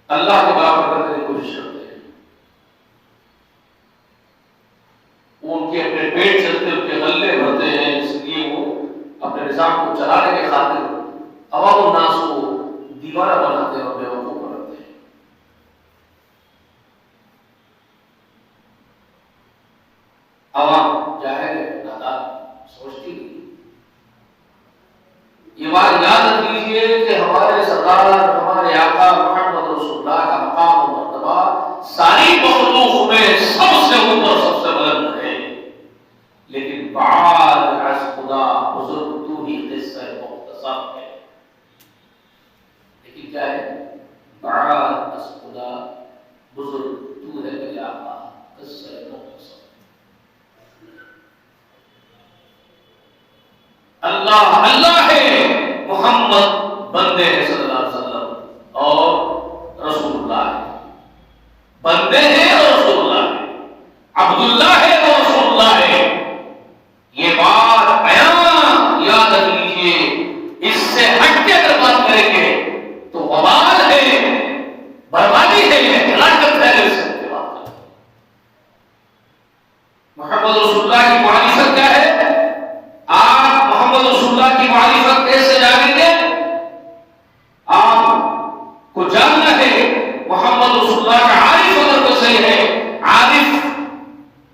اللہ کے برابر کرنے کی کوشش کرتے ہیں. وہ ان کے اپنے پیٹ چلتے، ان کے غلے بھرتے ہیں، اس لیے وہ اپنے نظام کو چلانے کے خاطر عوام الناس کو دیوانہ بناتے ہیں اور بیوقوف بناتے ہیں. عوام جاہل ہے، نادان، سوچتی نہیں. یہ بات یاد رکھ لیجیے کہ ہمارے سردار، ہمارے آقا محمد رسول اللہ کا مقام و مرتبہ ساری مخلوق میں سب سے اوپر، سب سے بلند ہے. لیکن بعد از خدا بزرگ تو ہی قصہ مختصر ہے. لیکن کیا ہے؟ بعد از خدا بزرگ تو ہے میرے آقا، قصہ مختصر. اللہ اللہ ہے، محمد بندے ہیں صلی اللہ علیہ وسلم اور رسول اللہ ہے. بندے ہیں اور رسول اللہ ہے، عبداللہ ہے اور رسول اللہ ہے. یہ بات بیان یاد رکھ لیجیے. اس سے ہٹ کے اگر بات کریں گے تو وبال ہے، بربادی ہے، ہلاکت ہے. اس سے بات کریں. محمد رسول اللہ کی معرفت کیا ہے؟ آپ محمد رسول اللہ کی معرفت کیسے جانیں گے؟ آپ کو جاننا ہے محمد رسول اللہ کا عارف اگر کوئی صحیح ہے، عارف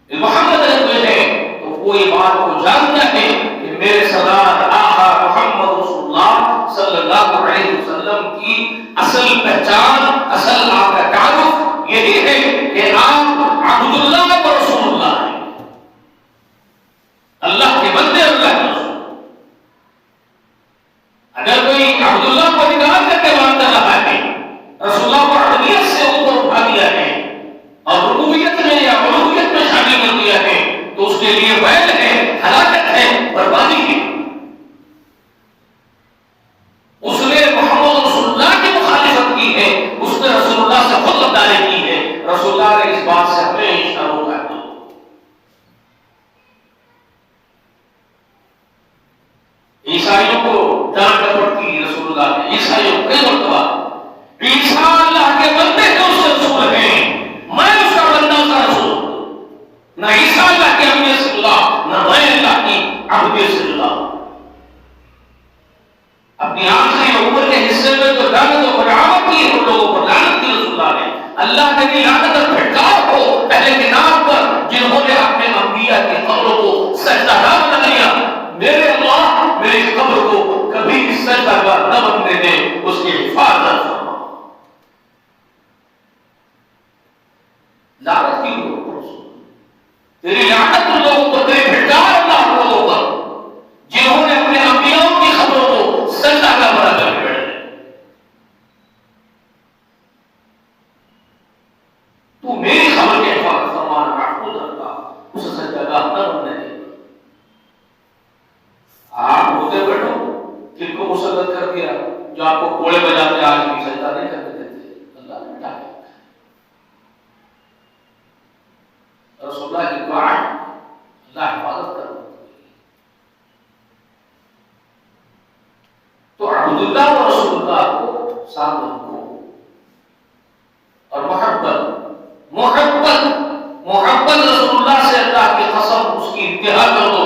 محمد اگر کوئی ہے، تو کوئی بات کو جاننا ہے کہ میرے سردار آقا محمد رسول اللہ صلی اللہ علیہ وسلم کی اصل پہچان، اصل آپ کا تعارف یہی ہے کہ آپ عبداللہ و رسول اللہ ہیں، اللہ کے بندے، اللہ کے رسول. اگر کوئی عبداللہ کو انکار کر کے مان کر رہا ہے، رسول اللہ کو عبدیت سے اوپر اٹھا دیا ہے اور ربوبیت میں یا الوہیت میں شامل کر دیا ہے، تو اس کے لیے ویل ہے، ہلاکت ہے، بربادی ہے. اس نے محمد رسول اللہ کی مخالفت کی ہے، اس نے رسول اللہ سے خود غداری کی ہے. رسول اللہ نے اس بات سے ہمیشہ روکا ہے. عیسائیوں کو ڈانٹ پڑتی رسول اللہ نے، عیسائیوں کو کئی مرتبہ، عیسیٰ اللہ کے بندے ہیں، اس کے رسول ہیں، میں اس کا بندہ، اس کا رسول. نہ عیسیٰ اللہ کی عبدیت سے جدا، نہ میں اللہ کی عبدیت سے جدا. اپنی آخری عمر کے حصے میں جو لعنت و بدعوت کی ان لوگوں پر لعنت کی رسول اللہ نے. اللہ کے لیے لعنت اور پھٹکار ہو پہلے کے نام پر جنہوں نے اپنے انبیاء کی قبروں کو سجدہ بنا لیا. میرے اللہ میری قبر کو کبھی سجدہ نہ بننے دے، اس کی حفاظت فرما. لعنت کی لوگوں پر تیری لعنت ان لوگوں پر، تیری پھٹکار اللہ ان لوگوں پر جنہوں نے اپنے انبیاء کی خبروں کو سجدہ کا بنا کر بیٹھے. تو میری خبر کی حفاظت فرمانا، محفوظ رکھا، اسے سجدہ کا نہ بننے دے. آپ ہوتے بیٹھو، کن کو مسلط کر دیا جو آپ کو کوڑے بجاتے آج بھی سجدہ نہیں کرنے دیتے. اللہ نے ڈالا. رسول اللہ کی دعا ہے، اللہ حفاظت کرو. تو عبداللہ و رسول اللہ کو سامنے رکھو اور محبت رسول اللہ سے اللہ کی قسم اس کی انتہا کر دو.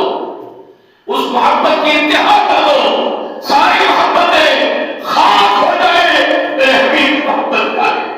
اس محبت کی انتہا کر دو. ساری محبتیں خاک ہو جائے، میرے حبیب محبت کا ہے.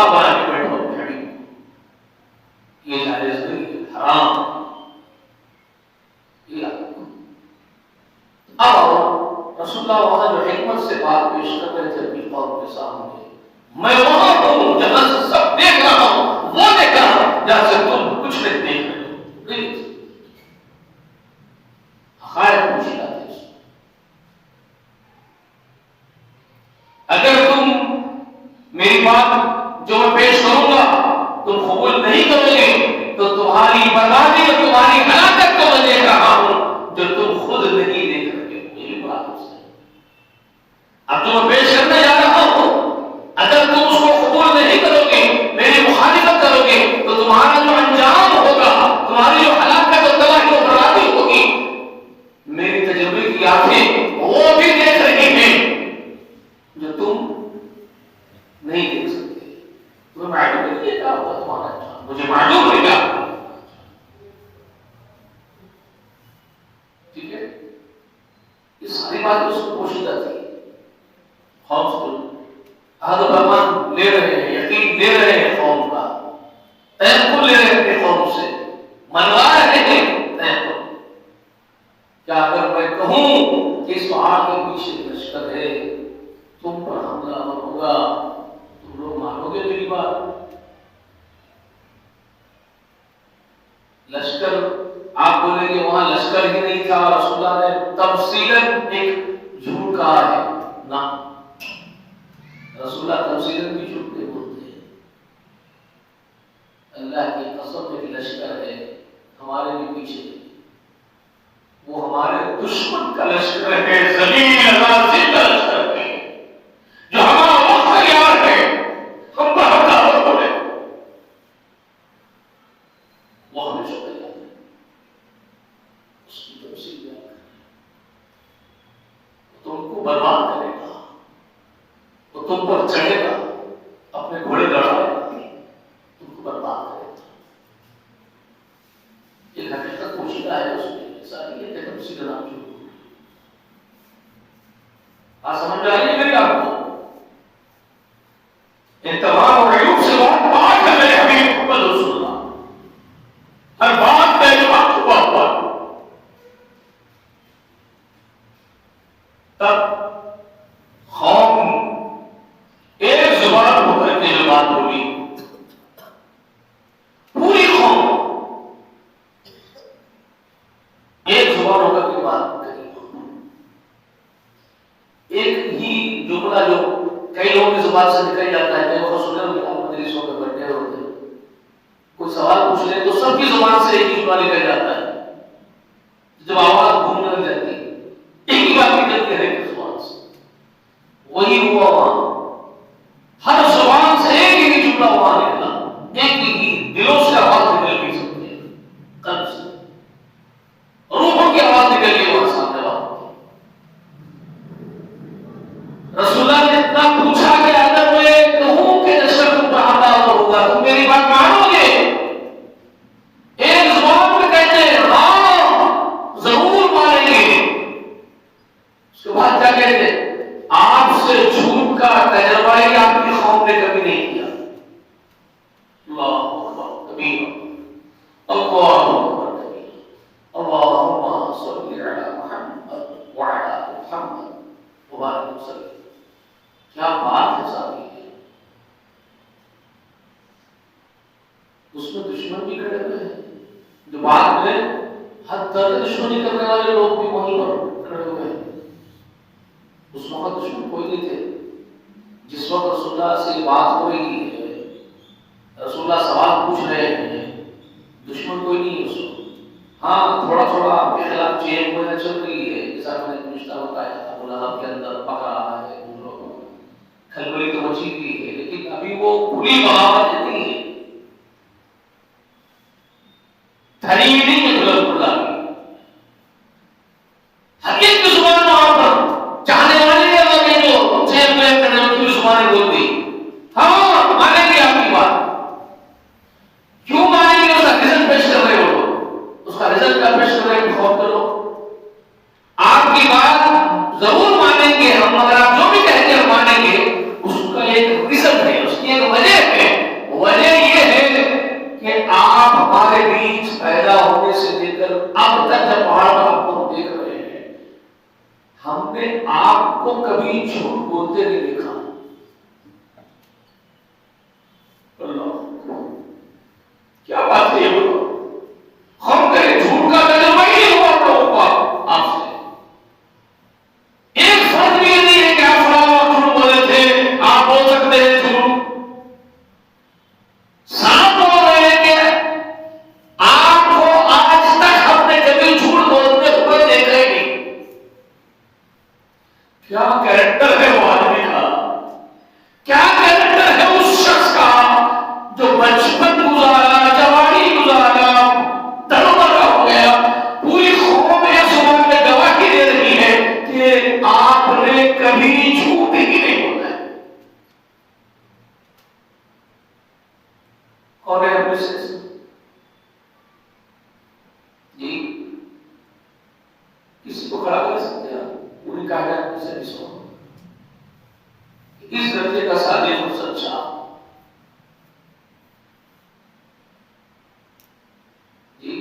صدقہ بنا کے بیٹھو بھیڑی، یہ جائز نہیں ہے، حرام۔ اب رسول اللہ وہاں جو حکمت سے بات پیش کر رہے تھے اپنی قوم کے سامنے، میں وہاں ہوں جہاں سے سب دیکھ رہا ہوں، وہ دیکھ رہا ہوں جہاں سے تم کچھ نہیں دیکھ رہے ہو۔ حقائق پوچھی جاتی ہے، اگر تم میری بات جو میں پیش کروں گا تم قبول نہیں کرو گے تو تمہاری بربادی اور تمہاری ہلاکت کو میں دیکھ رہا ہوں جو تم خود نہیں دیکھ رہے ہو۔ یہ بات ہے، اب جو میں پیش کرنے جا رہا ہوں اگر تم اس کو قبول نہیں کرو گے، میری مخالفت کرو گے تو تمہارا جو انجام ہوگا، تمہاری جو ہلاکت اور تباہی اور بربادی ہوگی، میری تجربے کی آنکھیں وہ بھی دیکھ رہی ہیں جو تم نہیں دیکھ سکتے۔ تمہیں معلوم نہیں ہے کیا ہوگا تمہارا انجام، مجھے معلوم ہے کیا ہوگا۔ ٹھیک ہے، یہ ساری بات اس کو پوشیدہ تھی۔ قوم عہد و پیمان لے رہے ہیں، یقین لے رہے ہیں قوم کا، تیقن لے رہے ہیں قوم سے، منوا رہے ہیں تیقن۔ کیا اگر میں کہوں کہ اس پہاڑ کے پیچھے لشکر ہے، تم پر حملہ ہوگا، تم لوگ مانو گے میری بات؟ لشکر آپ بولیں گے وہاں لشکر ہی نہیں تھا، رسول اللہ نے تفصیلاً ایک جھوٹ کہا ہے، نہ رسول اللہ تفصیلاً بھی جھوٹ نہیں بولتے ہیں۔ اللہ کی قسم ایک لشکر ہے ہمارے بھی پیچھے، وہ ہمارے دشمن کا لشکر ہے، زمین غازی کا لشکر ہے، جو ہمارا وقت تیار ہے ہم پر حملہ ہو رہے، وہ ہمیشہ تیار ہے۔ اس کی تفصیل بیان کریں، تم کو برباد کرے گا، وہ تم پر چڑھے گا، اپنے گھوڑے لڑائے گا، تم کو برباد کرے گا۔ ایک حقیقت پوشیدہ ہے اس میں، ساری یہ تفصیل نام جو سمجھ آئیے میری آپ کو، ان تمام عیوب سے بہت پاک ہے میرے حبیب محمد رسول اللہ، ہر بات کا جواب چھپا ہوا۔ تب قوم ایک زبان ہو کر کے جو بات بولی، پوری قوم ایک زبان ہو کر کے بات کری۔ ایک ہی جملہ جو کئی لوگوں کی زبان سے نکل جاتا ہے، کئی وقت سنے ہوگے آپ مجلسوں میں بیٹھے ہوتے ہیں، کوئی سوال پوچھ لیں تو سب کی زبان سے ایک ہی جملہ نکل جاتا ہے، جب آواز گھومنے لگ جاتی ہے ایک ہی بات نکلتی ہے ایک زبان سے۔ وہی ہوا وہاں، ہر زبان سے ایک ہی جملہ وہاں نکلا، ایک ہی دلوں سے آواز نکل بھی سکتی ہے، قلب سے روحوں کی آواز نکل گئی وہاں سامنے والا۔ رسول اللہ نے اتنا پوچھا کہ اگر میں کہوں کہ لشکر تم پر حملہ ہوگا تم میری بات مانو گے؟ ایک زبان میں کہتے ہیں ہاں ضرور مانیں گے، اس کے بعد کیا کہتے ہیں؟ آپ سے جھوٹ کا تجربہ ہی آپ کی قوم نے کبھی نہیں کیا۔ اللہ اکبر کبیر، اللہ اکبر کبیر، اللہم صلی علی محمد وعلی محمد وبارک وسلم۔ کیا بات ہے ساتھی ہے، اس میں دشمن بھی کھڑے ہوئے ہیں، جو بعد میں حد تک دشمنی کرنے والے لوگ بھی وہیں پر کھڑے ہوئے ہیں۔ اس وقت دشمن کوئی نہیں تھے، جس وقت رسول اللہ سے بات ہو رہی ہے، رسول اللہ سوال پوچھ رہے ہیں، دشمن کوئی نہیں ہے اس وقت۔ ہاں تھوڑا تھوڑا آپ کے خلاف چین وغیرہ چل رہی ہے، جیسا میں نے پوچھتا بتایا تھا، ابو لہب کے اندر پک رہا ہے، کھلبلی تو مچی ہوئی ہے، لیکن ابھی وہ پوری بغاوت نہیں ہے، دھری نہیں ہے دلہن اللہ کی۔ حقیقت کی زبان وہاں پر چاہنے والے نے اگر جو چین میں کرنے والی زبانیں بول دی، ہاں مانیں گے آپ کی بات، کیوں مانیں گے؟ اس کا رزلٹ پیش کر رہے ہو، اس کا رزلٹ کا پیش کر رہے ہو، خوف کرو، آپ کی بات ضرور مانیں گے ہم، مگر آپ جو بھی کہتے ہیں مانیں گے، اس کا ایک رزلٹ ہے، اس کی ایک وجہ ہے، پتھر جب پہاڑ پر آپ کو دیکھ رہے ہیں، ہم نے آپ کو کبھی جھوٹ بولتے نہیں دیکھا. اللہ کیا بات ہے یہ، ہم کہیں جھوٹ کا تجربہ ہی نہیں ہوا آپ لوگوں کو آپ سے. ایک فرق بھی نہیں ہے کہ آپ فلاں جھوٹ بولے تھے، آپ بول سکتے ہیں جھوٹ. صاحب بول رہے ہیں کہ آپ کو آج تک ہم نے کبھی جھوٹ بولتے ہوئے دیکھا ہی نہیں. کیا کیریکٹر ہے وہ آدمی کا، کیا کیریکٹر ہے اس شخص کا جو بچپن گزارا، جوانی گزارا، تڑپا ہو گیا، پوری قوم اس بات میں گواہی دے رہی ہے کہ آپ نے کبھی جھوٹ ہی نہیں بولا ہے. اور جی کسی کو کھڑا کر سکتے ہیں پوری کائنات سے اس کو، اس درجے کا صادق اور سچا جی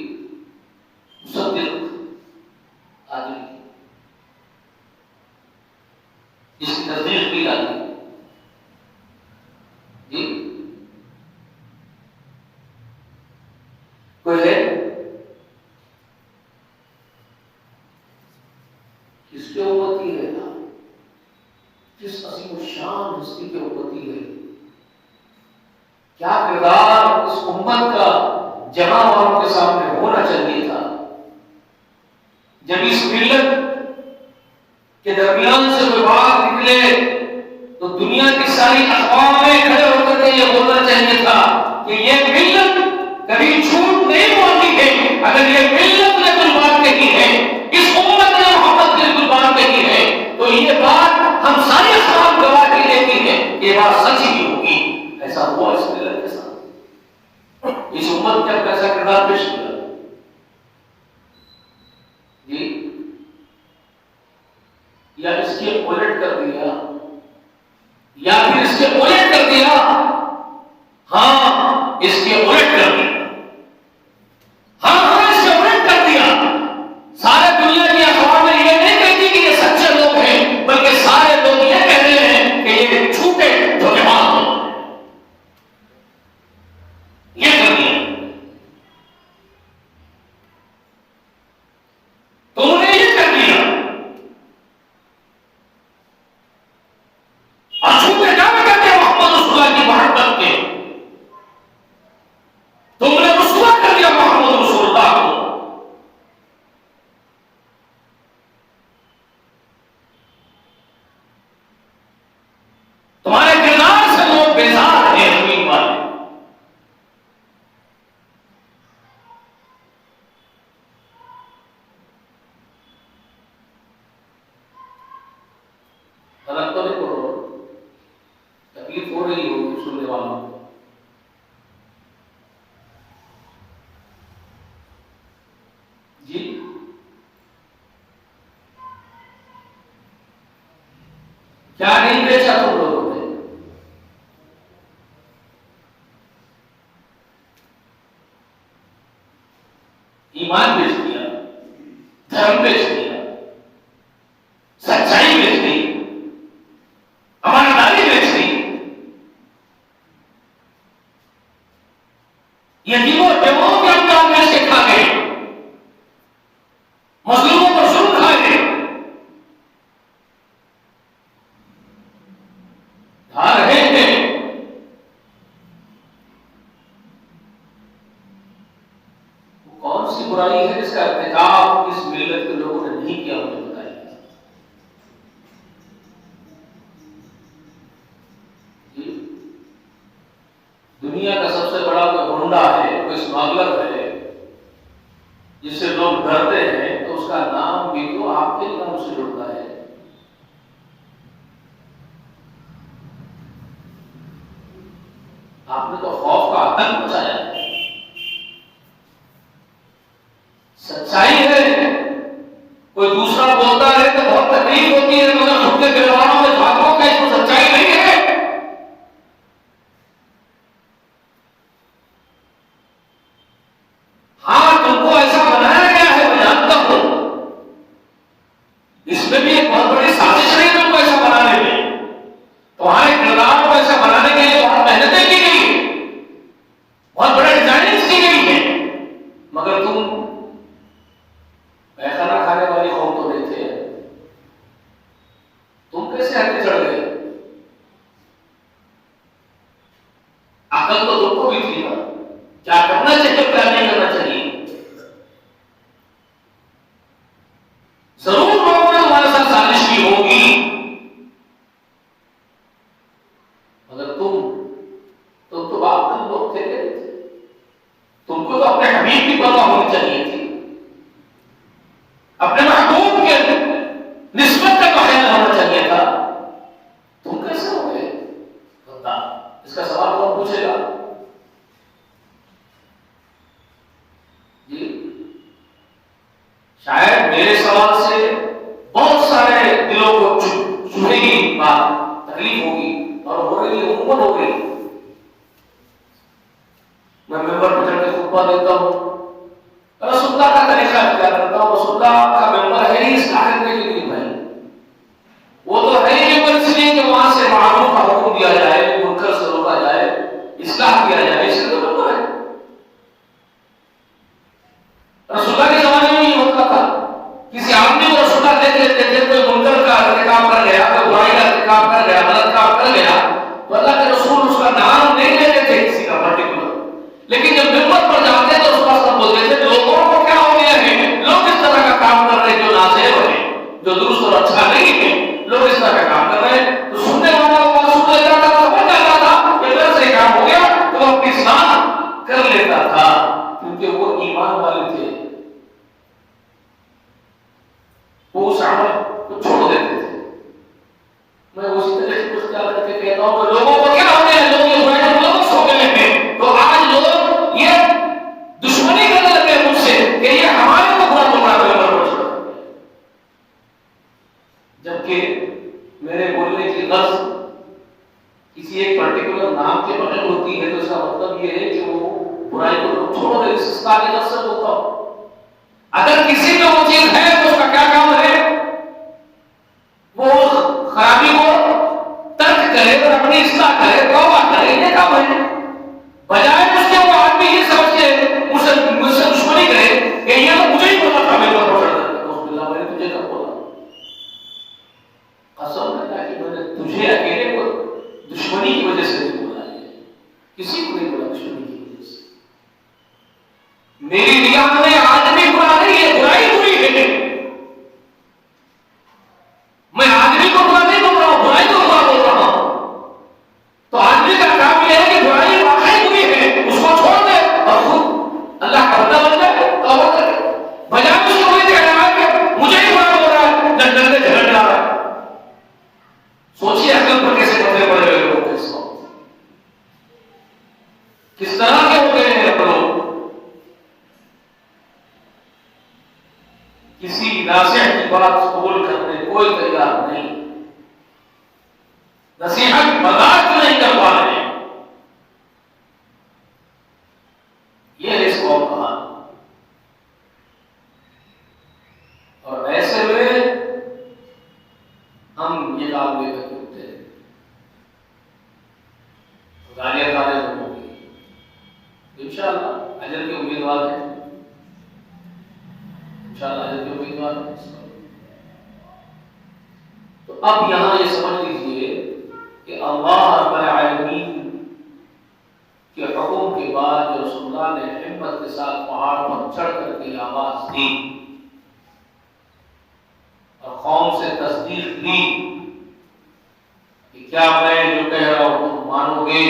مصدق آدمی جس کی تصدیق بھی آتی جی کوئی ہے کس کے امتی ہے، کس عظیم الشان ہستی کے امتی ہے، کیا کردار اس امت کا جہاں والوں کے سامنے ہونا چاہیے تھا. جب اس ملت کے درمیان سے کوئی بات نکلے تو دنیا کی ساری اقوام میں کھڑے ہو کر کے یہ بولنا چاہیے تھا کہ یہ ملت کبھی جھوٹ نہیں بولتی ہے. اگر یہ ملت نے کوئی بات کہی ہے، اس امت نے محمد کی کوئی بات کہی ہے، تو یہ بات ہم ساری اقوام گواہی دیتی ہے کہ یہ بات سچ ہی ہوگی. ایسا ہوا اس ملت کے ساتھ، اس امت نے اپنا ایسا کردار پیش کیا جی، یا اس کے الٹ کر دیا، یا پھر اس کے الٹ کر دیا. ہاں اس کے الٹ کر دیا، ہاں اس کے الٹ کر دیا. سارے دنیا کی اخبار میں یہ نہیں کہتی کہ یہ سچے لوگ ہیں، بلکہ سارے لوگ یہ کہہ رہے ہیں کہ یہ جھوٹے دھوکے باز لوگ ہیں. یہ کر دیا تم نے، یہ کر دیا. اور جھوٹے دعوے کرتے محمد رسول اللہ کی محبت کے، تم نے رسوا کر دیا محمد رسول اللہ کو. تمہارے کردار سے لوگ بیزار ہیں زمین والے. غلط تو نہیں کرو، تکلیف ہو رہی ہوگی سننے والوں کو. جی کیا نہیں بیچا تم لوگوں نے؟ ایمان بیچ دیا، دھرم بیچ دیا، سچائی بیچ دی، امانتداری بیچ دی. یتیموں بیووں کے اموال بیچ کے کھا گئے، مظلوموں کو ظلم کھا گئے. کھا رہے تھے. کون سی برائی ہے جس کا ارتکاب اس ملت کے لوگوں نے نہیں کیا، مجھے بتائیے. جی دنیا کا سب سے بڑا کوئی گنڈا ہے، کوئی اسمگلر ہے جس سے لوگ ڈرتے ہیں، تو اس کا نام بھی تو آپ کے نام سے جڑتا ہے. آپ نے تو خوف کا آتنک مچایا ہے. سچائی ہے، کوئی دوسرا بولتا ہے تو بہت تکلیف ہوتی ہے، مگر خود کے گرواروں میں جھانکوں کا اس کو سچائی نہیں ہے. ہاں تم کو ایسا بنایا گیا ہے، میں جانتا عقل تو تم کو بھی تھی نا، کیا کرنا چاہیے کیا نہیں کرنا چاہیے. ضرور لوگوں نے تمہارے ساتھ سازش کی ہوگی، مگر تم تو باپ کے لوگ تھے، تم کو تو اپنے حبیب کی پرواہ ہونی چاہیے تھی، اپنے محبوب کے نسبت کا خیال ہونا چاہیے تھا. تم کیسے ہو گئے؟ بتا، اس کا سوال کون پوچھے گا؟ جی شاید میرے سوال سے بہت سارے دلوں کو چھونے گی بات، تکلیف ہوگی اور ہو رہی ہے، عموماً ہو گئی. میں ممبر پر چڑھ کے خطبہ دیتا ہوں، رسول اللہ کا طریقہ اختیار کرتا ہوں. رسول اللہ کا ممبر ہے ہی اس کام کے لیے بھائی، وہ تو ہے ہی ممبر اس لیے کہ وہاں سے معروف کا حکم دیا جائے، منکر سے روکا جائے، اصلاح کیا جائے، اس لیے تو ممبر ہے. رسول اللہ کے زمانے میں یہ ہوتا تھا، کسی آدمی کو رسول اللہ دیکھ لیتے تھے، کوئی منکر کا ارتکاب کر گیا، کوئی برائی کا ارتکاب کر گیا، غلط کام کر گیا، تو اللہ کے رسول اس کا نام نہیں لیتے تھے کسی کا پرٹیکولر، لیکن جب ممبر پر جاتے تو اس کا سب بولتے تھے لوگوں کو کیا ہو گیا ہے، لوگ اس طرح کا کام کر رہے جو نازیب ہے، جو درست اور اچھا نہیں ہے، لوگ اس طرح کا کام کر رہے ہیں. تو سننے والا وہ بات سن لیتا تھا، سمجھ جاتا تھا کہ اگر سے کام ہو گیا تو وہ اپنی اصلاح کر لیتا تھا، کیونکہ وہ ایمان والے تھے. وہ اس عمل کو چھوڑ دیتے تھے. میں اسی طرح سے کچھ کیا کر کے کہتا ہوں کہ لوگوں کو کیا ہو گیا، لوگ یہ برائیاں ملوث ہو گئے ہیں، تو آج لوگ یہ دشمنی کرنے لگے مجھ سے کہ یہ ہمارے کو برا تمہارا پیغمبر پر چھوڑا، جبکہ میرے بولنے کی غرض کسی ایک پرٹیکولر نام کے بغیر ہوتی ہے، تو اس کا مطلب یہ ہے کہ وہ برائی کو چھوڑ دے. اس کا کی غرض سے بولتا ہوں. اگر کسی میں وہ چیز ہے تو اس کا کیا کام ہے، وہ خرابی کو ترک کرے اور اپنی اصلاح کرے، توبہ کرے، یہ کام ہے. بجائے اس کے وہ آدمی یہ سمجھ کے مجھ سے دشمنی کرے کہ یہ تو مجھے ہی بولا تھا، میرے پر پڑ رہا ہے، تجھے کب بولا؟ قسم ہے کہ میں نے تجھے اکیلے کو دشمنی کی وجہ سے نہیں بولا ہے، کسی کو نہیں بولا دشمنی کی وجہ سے. میری نگاہ میں آدمی برا نہیں ہے، برائی بری ہے. میں آدمی کو برا نہیں بول رہا ہوں، برائی کو برا بول رہا ہوں. تو آدمی کا کام یہ ہے کہ برائی واقعی بری ہے، اس کو چھوڑ دے اور خود اللہ کا بندہ بن جائے، توبہ کرے. بجائے اس کو یہ کہنا ہے کہ مجھے ہی برا بول رہا ہے، جنگل میں جھگڑ رہا ہے. سوچیے عقل پر کیسے پتھرے پڑے ہوئے لوگ اس وقت، کس طرح کے ہو گئے ہیں لوگ. کسی ناصح کی بات قبول کرنے کوئی تیار نہیں، نصیحت برداشت نہیں کر پا رہے. یہ اس قوم کا حال. اور ایسے میں ہم یہ کام لے کر اٹھتے ہیں، گالیاں کھانے لوگوں کی. انشاءاللہ اجر کے امیدوار ہیں، انشاءاللہ اجر کے امیدوار ہیں. تو اب یہاں یہ سمجھ لیجیے کہ اللہ رب العالمین کے حکم کے بعد جو رسول اللہ نے ہمت کے ساتھ پہاڑ پر چڑھ کر کے آواز دی اور قوم سے تصدیق لی کہ کیا میں جو کہہ رہا ہوں تم مانو گے.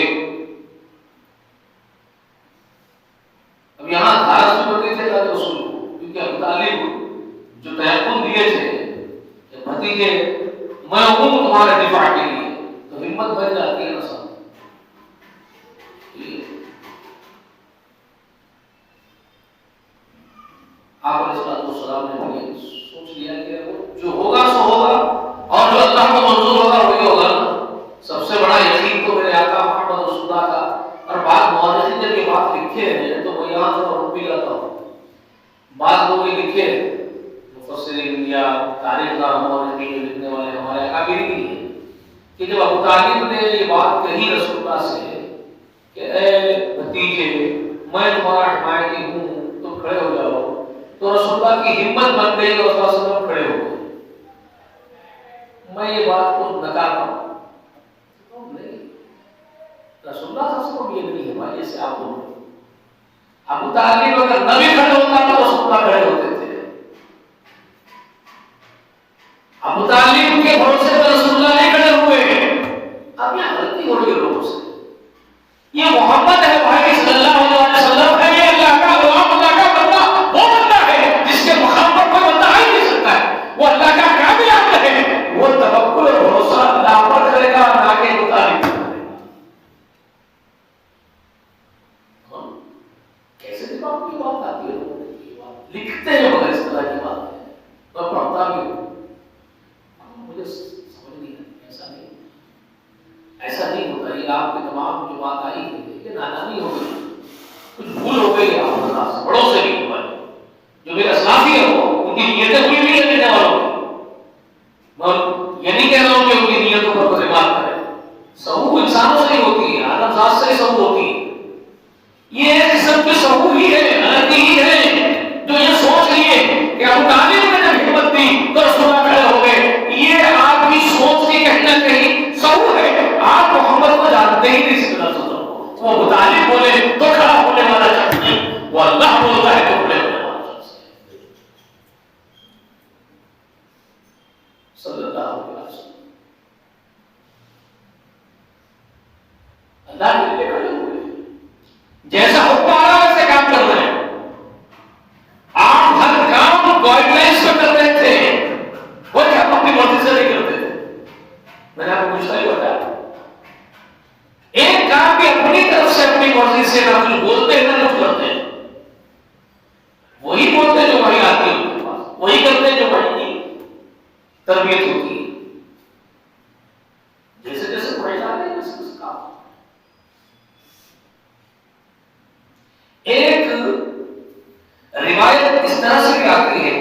اب یہاں دھارت بھی بڑھتی تھے رسول کو، کیونکہ ابو طالب جو تیقن دیے تھے کہ بھتیجے میں ہوں تمہارے دفاع کے لیے، تو ہمت بن جاتی ہے نا سب. آپ علیہ السلام نے بھی سوچ لیا کہ جو ہوگا سو ہوگا، اور جو اللہ کو منظور ہوگا وہی ہوگا. سب سے بڑا یقین تو میرے آقا محمد رسول اللہ کا. اور بعض مورخین جب یہ بات لکھے ہیں تو وہ یہاں سے رک بھی جاتا ہوں. بعض لوگ یہ لکھے مفسرین یا تاریخ دار مورخین جو لکھنے والے ہمارے اکابرین بھی ہیں کہ جب ابو طالب نے یہ بات کہی رسول اللہ سے کہ اے بھتیجے میں تمہارا حمایتی ہوں، تم کھڑے ہو جاؤ، تو رسول اللہ کی ہمت بن گئی اور رسول اللہ صلی اللہ علیہ وسلم کھڑے ہو گئے. میں یہ بات کو نکارتا ہوں نہیں، رسول اللہ صلی اللہ علیہ وسلم یہ نہیں ہے بھائی، جیسے آپ بول رہے ابو طالب اگر نبی کھڑے ہوتا تو رسول اللہ کھڑے ہوتے تھے. ابو طالب کے بھروسے پر رسول اللہ نہیں کھڑے ہوئے. اب یہ غلطی ہو رہی ہے لوگوں سے. یہ محمد ہے بھائی صلی اللہ علیہ وسلم ہے، یہ اللہ کا غلام، اللہ کا بندہ، وہ بندہ ہے جس کے مقام پر کوئی بندہ آ ہی نہیں سکتا ہے. وہ اللہ کا کامل عبد ہے، وہ توکل اور بھروسہ اللہ پر کرے گا، نہ کہ ابو طالب. کیسے دماغ کی بات آتی ہے لوگوں کی، لکھتے ہیں مگر اس طرح کی بات ہے. میں پڑھتا بھی ہوں، مجھے سمجھ نہیں آتی. ایسا نہیں ہوتا. یہ آپ کے دماغ میں جو بات آئی ہے یہ نادانی ہو گئی، کچھ بھول ہو گئی آپ اللہ سے، بڑوں سے بھی ہوا. جو میرے اسلافی ہے وہ ان کی نیتیں کوئی نہیں کرنے والوں کی. میں یہ نہیں کہہ رہا ہوں کہ ان کی نیتوں پر کوئی بات کرے. سہو انسانوں سے ہی ہوتی ہے، آدم ذات سے ہی سہو ہوتی ہے. یہ قسم کی سہو ہی ہے، غلطی ہی ہے جو یہ سوچ لیے کہ ابو طالب نے جب ہمت دی تو رسول اللہ کھڑے ہو گئے. یہ آپ کی سوچ کی کہیں نہ کہیں سہو ہے. آپ محمد کو جانتے ہی نہیں صلی اللہ علیہ وسلم کو. وہ ابو طالب بولے تو کھڑا ہونے والا شخص نہیں، وہ اللہ بولتا ہے تو کھڑے ہونے والا شخص ہے صلی اللہ علیہ وسلم. اللہ کے لیے کھڑے ہوئے، جیسا حکم آ رہا ہے ویسے کام کر رہے ہیں. آپ ہر کام گائیڈ لائنس میں کر رہے تھے، وہ کیا اپنی مرضی سے نہیں کرتے تھے. میں نے آپ کو پوچھتا ہی بتایا، ایک کام بھی اپنی طرف سے اپنی مرضی سے نہ کچھ بولتے ہیں نہ کچھ کرتے ہیں. وہی بولتے جو وہی آتی ہے ان کے پاس، وہی کرتے جو وہی کی تربیت ہوتی ہے. جیسے جیسے پڑھے جاتے ہیں ویسے ویسے کام. ایک روایت اس طرح سے بھی آتی ہے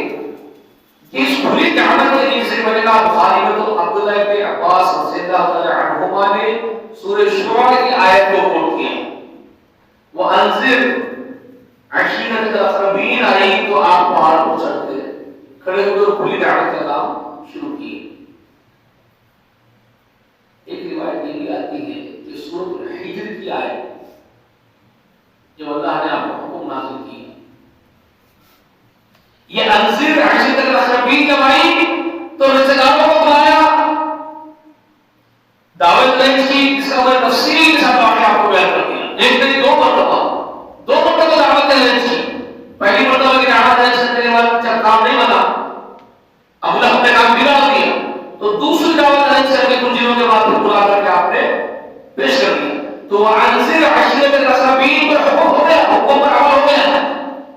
کہ اس کھلی دعوت کے لیے سے میں نے کہا بخاری میں تو عبداللہ ابن عباس رضی اللہ تعالی عنہما نے سورہ شورى کی آیت کو کوٹ کیا. وَأَنذِرْ عَشِيرَتَكَ الْأَقْرَبِينَ آئی تو آپ پہاڑ پر چڑھتے کھڑے ہوئے اور کھلی دعوت کا کام شروع کیے. ایک روایت یہ بھی آتی ہے کہ سورۃ الحجر کی آیت جب اللہ نے آپ کو حکم نازل کی، یہ انذر عشیرتک الاقربین جب آئی تو رشتہ داروں کو بلایا، دعوت لنچ کی، جس کا میں تفصیل کے ساتھ آپ کو بیان کر دیا. ایک نہیں دو مرتبہ دعوت لنچ کی. پہلی مرتبہ کی دعوت لنچ کرنے کے بعد جب کام نہیں بنا، ابو لہب نے کام بگاڑ دیا، تو دوسری دعوت لنچ کر کے کچھ دنوں کے بعد پھر بلا کر کے آپ نے پیش کر دیا. تو انذر عشیرتک الاقربین پر حکم ہو گیا، حکم پر عمل ہو گیا.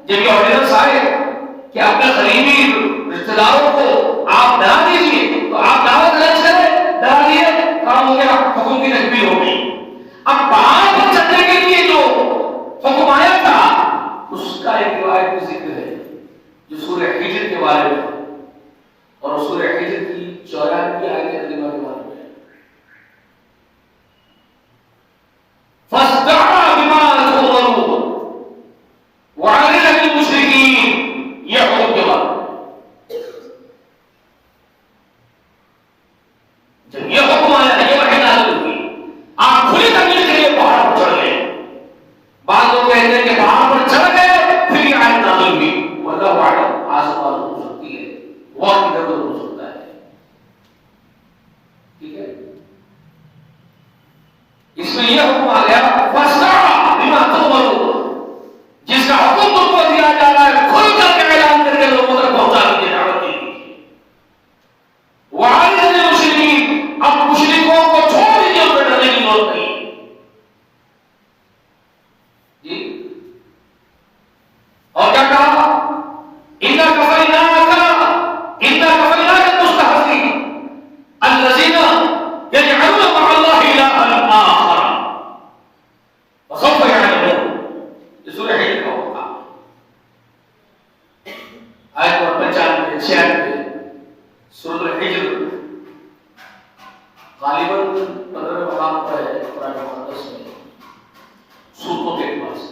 جب یہ آرڈیننس آئے کہ اپنے قریبی رشتہ داروں کو آپ ڈرا دیجیے، تو آپ دعوت لنچ کریں، ڈرا دیے، کام ہو گیا، حکم کی تکمیل ہو گئی. اب پہاڑ پر چڑھنے کے لیے جو حکم آیا تھا اس کا ایک روایت میں ذکر ہے جو سورہ حجر کے بارے میں، اور سورہ حجر کی 94 آیت کریمہ کے بارے میں. فاصدع بما تؤمر وعلى المشركين. یہ حکم کے بعد جب یہ حکم آیا ہے، یہ وحی نازل ہوئی، آپ کھلی تکلیف کے لیے پہاڑ پر چڑھ گئے. بعض لوگ کہتے ہیں کہ پہاڑ پر چڑھ گئے پھر یہ آیت نازل ہوئی. واللہ اعلم، آسمان ہو سکتی ہے، وقت ادھر ہو سکتا ہے. ٹھیک ہے، اس میں یہ حکم آ گیا فاصدع بما تؤمر، جس کا حکم تم کو دیا جا رہا ہے کھل کر کے اعلان کر کے لوگوں تک پہنچا دیجیے، دعوت دیجیے. وعلى المشركين، اب مشرکوں کو چھوڑ دیجیے، ان پر ڈرنے کی ضرورت نہیں. جی اور کیا کہا؟ اِنَّا كَفَيْنَاكَ الْمُسْتَهْزِئِينَ الَّذِينَ يَجْعَلُونَ مَعَ اللَّهِ إِلَٰهًا آخَرَ فَسَوْفَ يَعْلَمُونَ. یہ سورہ حجر کا ہوتا آیت نمبر 95 96 سورۃ الحجر غالباً 15 مقام پر ہے قرآن مقدس میں سورتوں کے اعتبار سے.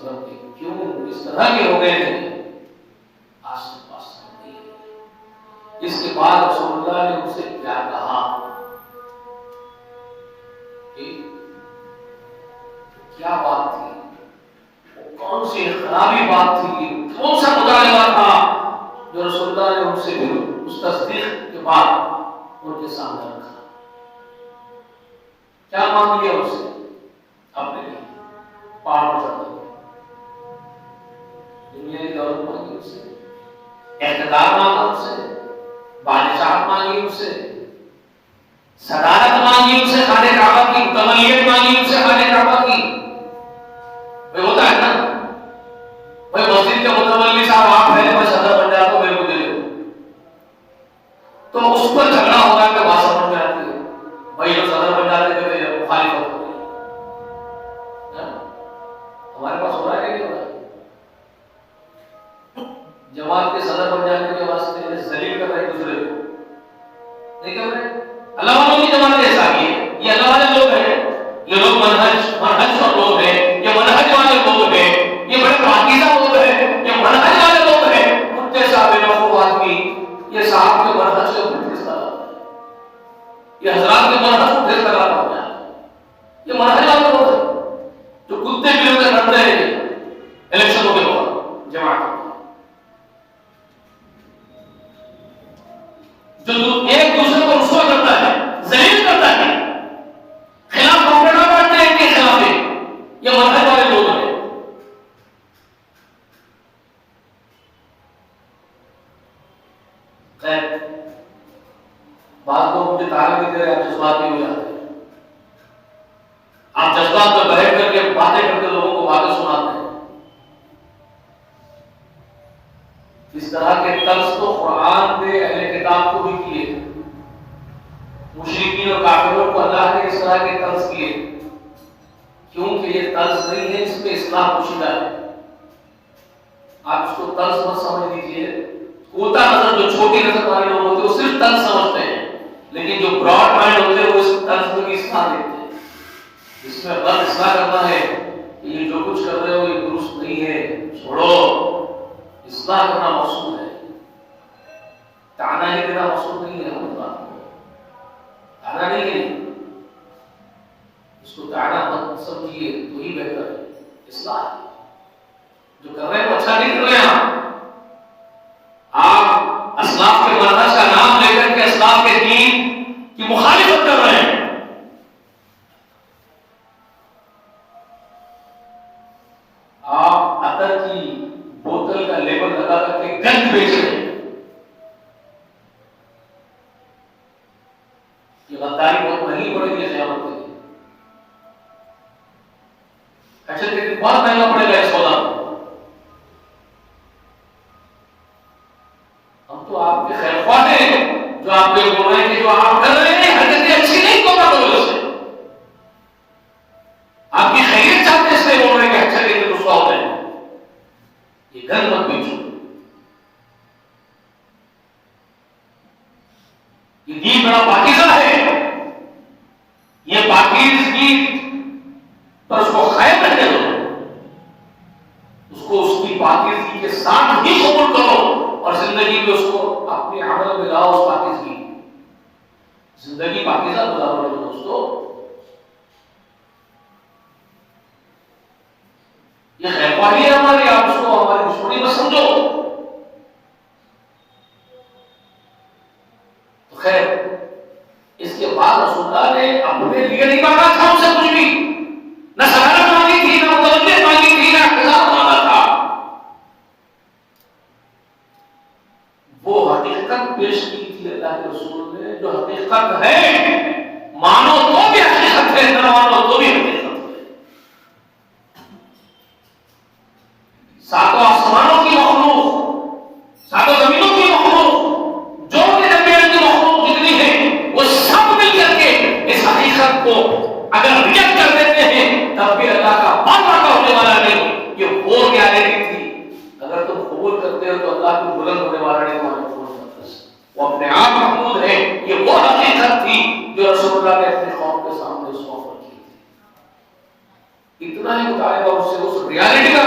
مذہب کے کیوں اس طرح کے ہو گئے ہیں آج تک پاس نہیں ہے۔ اس کے بعد رسول اللہ نے ان سے کیا کہا کہ کیا بات تھی، وہ کون سی خرابی بات تھی، کون سا مطالبہ تھا جو رسول اللہ نے ان سے اس تصدیق کے بعد ان کے سامنے رکھا؟ کیا مانگ لیا اس سے؟ اپنے لیے پہاڑ چڑھ دنیا کی دولت مانگی اس سے، اقتدار مانگا اس سے، بادشاہت مانگی اس سے، صدارت مانگی اس سے، خانہ کعبہ کی تملیت مانگی اس سے، خانہ کعبہ کی وہ ہوتا ہے نا، وہ مسجد کے متولی صاحب آپ ہیں، میں صدر بن جاتا ہوں، میرے کو دے دو، تو اس پر جھگڑا ہوگا کہ بات سمجھ میں آتی ہے بھائی جو صدر بن جاتے ہیں کہ مخالفت ہو رہی ہے، ہمارے پاس ہو رہا ہے کہ نہیں ہو رہا ہے؟ جماعت کے صدر بن جانے کے واسطے ذلیل کر رہے دوسرے کو نہیں کر رہے؟ اللہ والوں کی جماعت ایسا ہے، یہ اللہ والے لوگ ہیں، یہ لوگ منہج اور لوگ ہیں، یہ منہج والے لوگ ہیں، یہ بڑے پاکیزہ لوگ ہیں، یہ منہج والے لوگ ہیں، ان جیسا بے وقوف آدمی یہ صاحب کے منہج سے اٹھس کر آتا ہے، یہ حضرات کے منہج کو اٹھس کر آتا ہے، یہ منہج والے لوگ ہیں جو کتے بلوں سے لڑتے ہیں الیکشنوں کے بعد جماعت جو ایک دوسرے کو رسوا کرتا ہے، ذلیل کرتا ہے، خلاف پکڑنا پڑتے ہیں کے خلاف ہے، یہ منہج والے لوگ ہیں۔ خیر بات کو مجھے تعلق نہیں دے رہے، آپ جذبات میں ہو جاتے ہیں، آپ جذبات میں بہہ کر کے باتیں کر کے لوگوں کو باتیں سناتے ہیں۔ اس طرح کے طرز تو قرآن نے اہل کتاب کو بھی کیے، مشرکین اور کافروں کو اللہ نے اس طرح کے طرز کیے، کیونکہ یہ طرز نہیں ہے، اس میں اصلاح پوشیدہ ہے۔ آپ اس کو طرز مت سمجھ لیجیے، کوتا نظر جو چھوٹی نظر والے لوگ ہوتے ہیں وہ صرف طرز سمجھتے ہیں، لیکن جو براڈ مائنڈ ہوتے ہیں وہ اس طرز میں بھی اصلاح دیتے ہیں۔ اس میں غلط اصلاح کرنا ہے کہ یہ جو کچھ کر رہے ہو یہ درست نہیں ہے، چھوڑو، اصلاح کرنا مقصود ہے، تعنا ہی دینا مقصود نہیں ہے، تعنا نہیں ہے، اس کو تعنا مت سمجھیے تو ہی بہتر ہے، اصلاح جو کر رہے ہیں وہ اچھا نہیں کر رہے ہیں۔ آپ اسلاف کے منہج کا نام لے کر کے اسلاف کے دین کی مخالفت کر رہے ہیں۔ آپ عطر کی بوتل کا لیبل لگا کر کے گند بیچ رہے ہیں، یہ غداری بہت مہنگی پڑے گی قیامت کے دن۔ اچھا لیکن بہت مہنگا پڑے گا یہ سودا، ہم تو آپ کے خیر خواہ ہیں، جو آپ کے بول رہے ہیں کہ جو آپ کر رہے ہیں حرکتیں اچھی نہیں تو نہ بولو سے، آپ کی خیریت چاہتے اس لیے بول رہے ہیں کہ اچھا لیکن رسوا ہو جائے، یہ گھر مت بیچو، یہ دین بڑا پاکیزہ ہے، یہ پاکیزگی پر اس کو قائم رہنے دو، اس کو اس کی پاکیزگی کے ساتھ ہی قبول کرو اور زندگی میں اس کو اپنے عمل میں لاؤ، اس پاکیزگی زندگی پاکیزہ گزارو میرے دوستو۔ یہ خیر خواہی ہے ہماری، آپ اس کو ہماری دشمنی میں سمجھو تو خیر۔ اس کے بعد رسول اللہ نے اپنے لیے نہیں مانگا تھا ان سے کچھ بھی، نہ صدارت مانگی تھی، نہ متولیت مانگی تھی، نہ اقتدار مانگا تھا، وہ حقیقت پیش کی تھی اللہ کے رسول نے، جو حقیقت ہے، مانو تو بھی حقیقت ہے، نہ مانو تو بھی حقیقت ہے۔ ساتوں آسمانوں کی مخلوق، ساتوں زمینوں کی مخلوق، جو بھی درمیان کی مخلوق جتنی ہے وہ سب مل کر کے اس حقیقت کو اگر ریجیکٹ کر دیتے ہیں تب بھی اللہ کا بات واقع ہونے والا نہیں۔ یہ وہ گارنٹی تھی، اگر تم قبول کرتے ہو تو اللہ کو بلند ہونے والا نہیں، وہ اپنے آپ محمود ہے۔ یہ وہ حقیقت تھی جو رسول اللہ نے اپنے قوم کے سامنے اس وقت کی تھی۔ اتنا ہی مطالبہ اس سے اس ریالٹی کا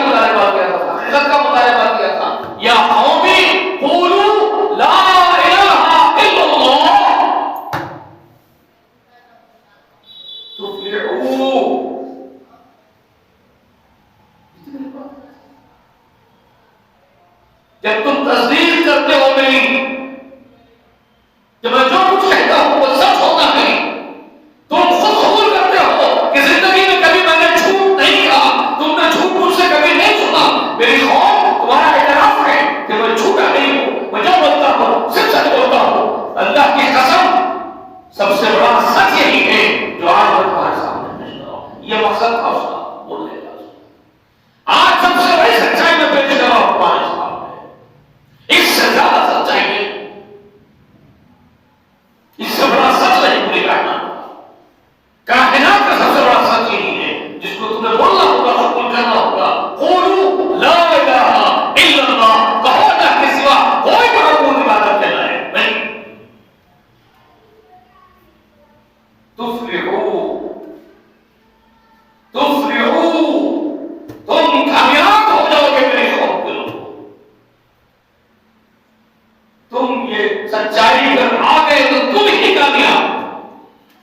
یہ سچائی پر آ گئے تو تم ہی کامیاب،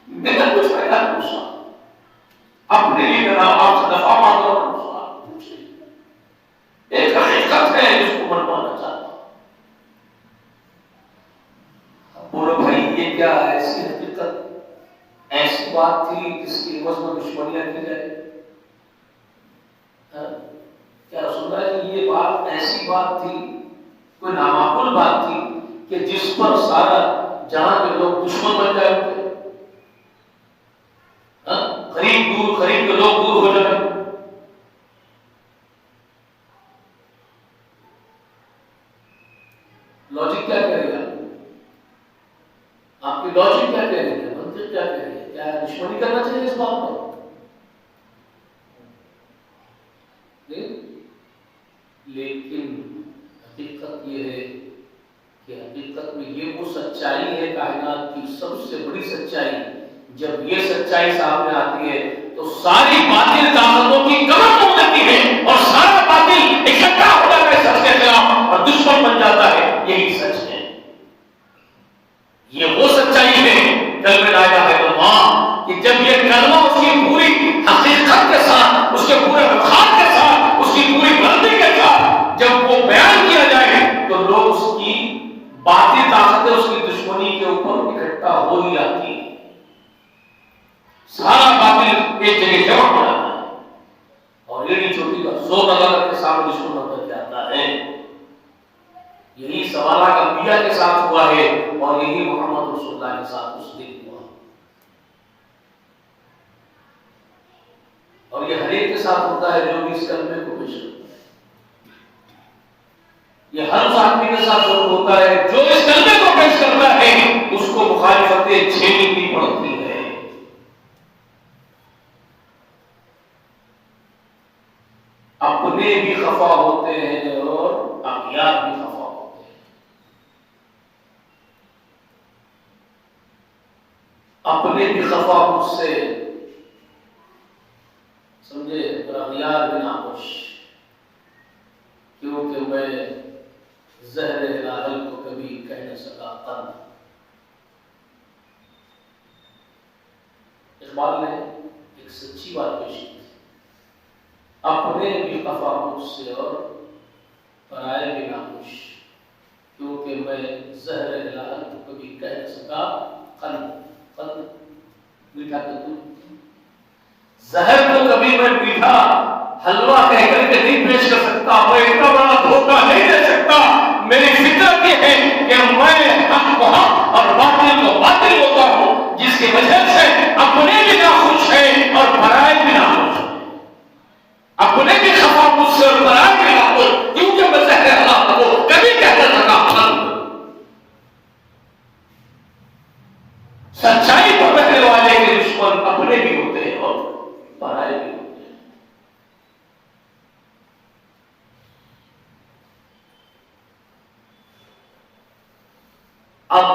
میرا کچھ فائدہ نہیں، اپنے لیے میرا آپ سے دفاع مانگو، ایک حقیقت ہے جس کو منوانا چاہتا ہوں۔ بولو بھائی یہ کیا ایسی حقیقت، ایسی بات تھی جس کی عوض میں دشمنیاں کی جائے؟ کیا رسول اللہ کی یہ بات ایسی بات تھی، کوئی نامعقول بات تھی کہ جس پر سارا جہاں کے لوگ دشمن بن جائے ہوتے، قریب کے لوگ دور ہو جائیں؟ لاجک کیا کہہ رہی ہے آپ کی؟ لاجک کیا کہہ رہی ہے؟ منطق کیا کہہ رہی ہے؟ کیا دشمنی کرنا چاہیے اس بات پر؟ لیکن حقیقت یہ ہے کہ حقیقت میں یہ وہ سچائی ہے کائنات کی سب سے بڑی سچائی۔ جب یہ سچائی سامنے آتی ہے تو ساری باطل طاقتوں کی کمر ہو جاتی ہے اور سارا باطل اکٹھا ہو جاتا ہے سچ کے خلاف اور دشمن بن جاتا ہے۔ یہی سچ ہے، یہ وہ سچائی ہے کلمہ لا الہ الا اللہ کہ جب یہ کلمہ اس کی پوری حقیقت کے ساتھ، اس کے پورے وقار کے ساتھ، اس کی پوری بلندی کے ساتھ جب وہ بیان کیا جائے تو لوگ اس کی باطل طاقتیں اس کی دشمنی کے اوپر اکٹھا ہو ہی آتی ہیں، سارا باطل ایک جگہ جمع ہو جاتا ہے اور ایڑی چوٹی کا زور لگا کر کے سامنے دشمن نظر کے آتا ہے۔ یہی سوالات انبیاء کے ساتھ ہوا ہے اور یہی محمد رسول اللہ کے ساتھ اس دن ہوا، اور یہ ہر ایک کے ساتھ ہوتا ہے جو بھی اس کلمے کو پیش کرتا ہے۔ یہ ہر اس آدمی کے ساتھ ضرور ہوتا ہے جو اس کلمے کو پیش کرتا ہے، اس کو مخالفتیں جھیلنی بھی پڑتی ہے۔ اپنے بھی خفا ہوتے ہیں اور اغیار بھی خفا ہوتے ہیں۔ اپنے بھی خفا مجھ سے سمجھے اور اغیار بھی ناخوش، کیونکہ میں زہر ہلال کو کبھی کہہ نہ سکا قلب۔ اقبال نے ایک سچی بات پیش کی، اپنے بھی خفا مجھ سے اور پرائے بھی ناخوش، کیونکہ میں زہر ہلال کو کبھی کہہ نہ سکا قلب میٹھا کر دوں، زہر کو کبھی میں میٹھا حلوہ کہہ کر کے نہیں پیش کر سکتا، میں اتنا بڑا دھوکہ نہیں دے سکتا۔ میری فطرت یہ ہے کہ میں حق کو حق اور باطل کو باطل ہوتا ہوں، جس کی وجہ سے اپنے بھی ناخوش ہیں اور پرائے بھی ناخوش ہیں، اپنے بھی خفا مجھ سے اور پرائے بھی ناخوش، کیونکہ میں زہر حلال کو کبھی کہہ نہ سکا قلب۔ سچائی پر رہنے والے کے دشمن اپنے بھی ہوتے ہیں اور پرائے بھی ہوتے ہیں۔ اب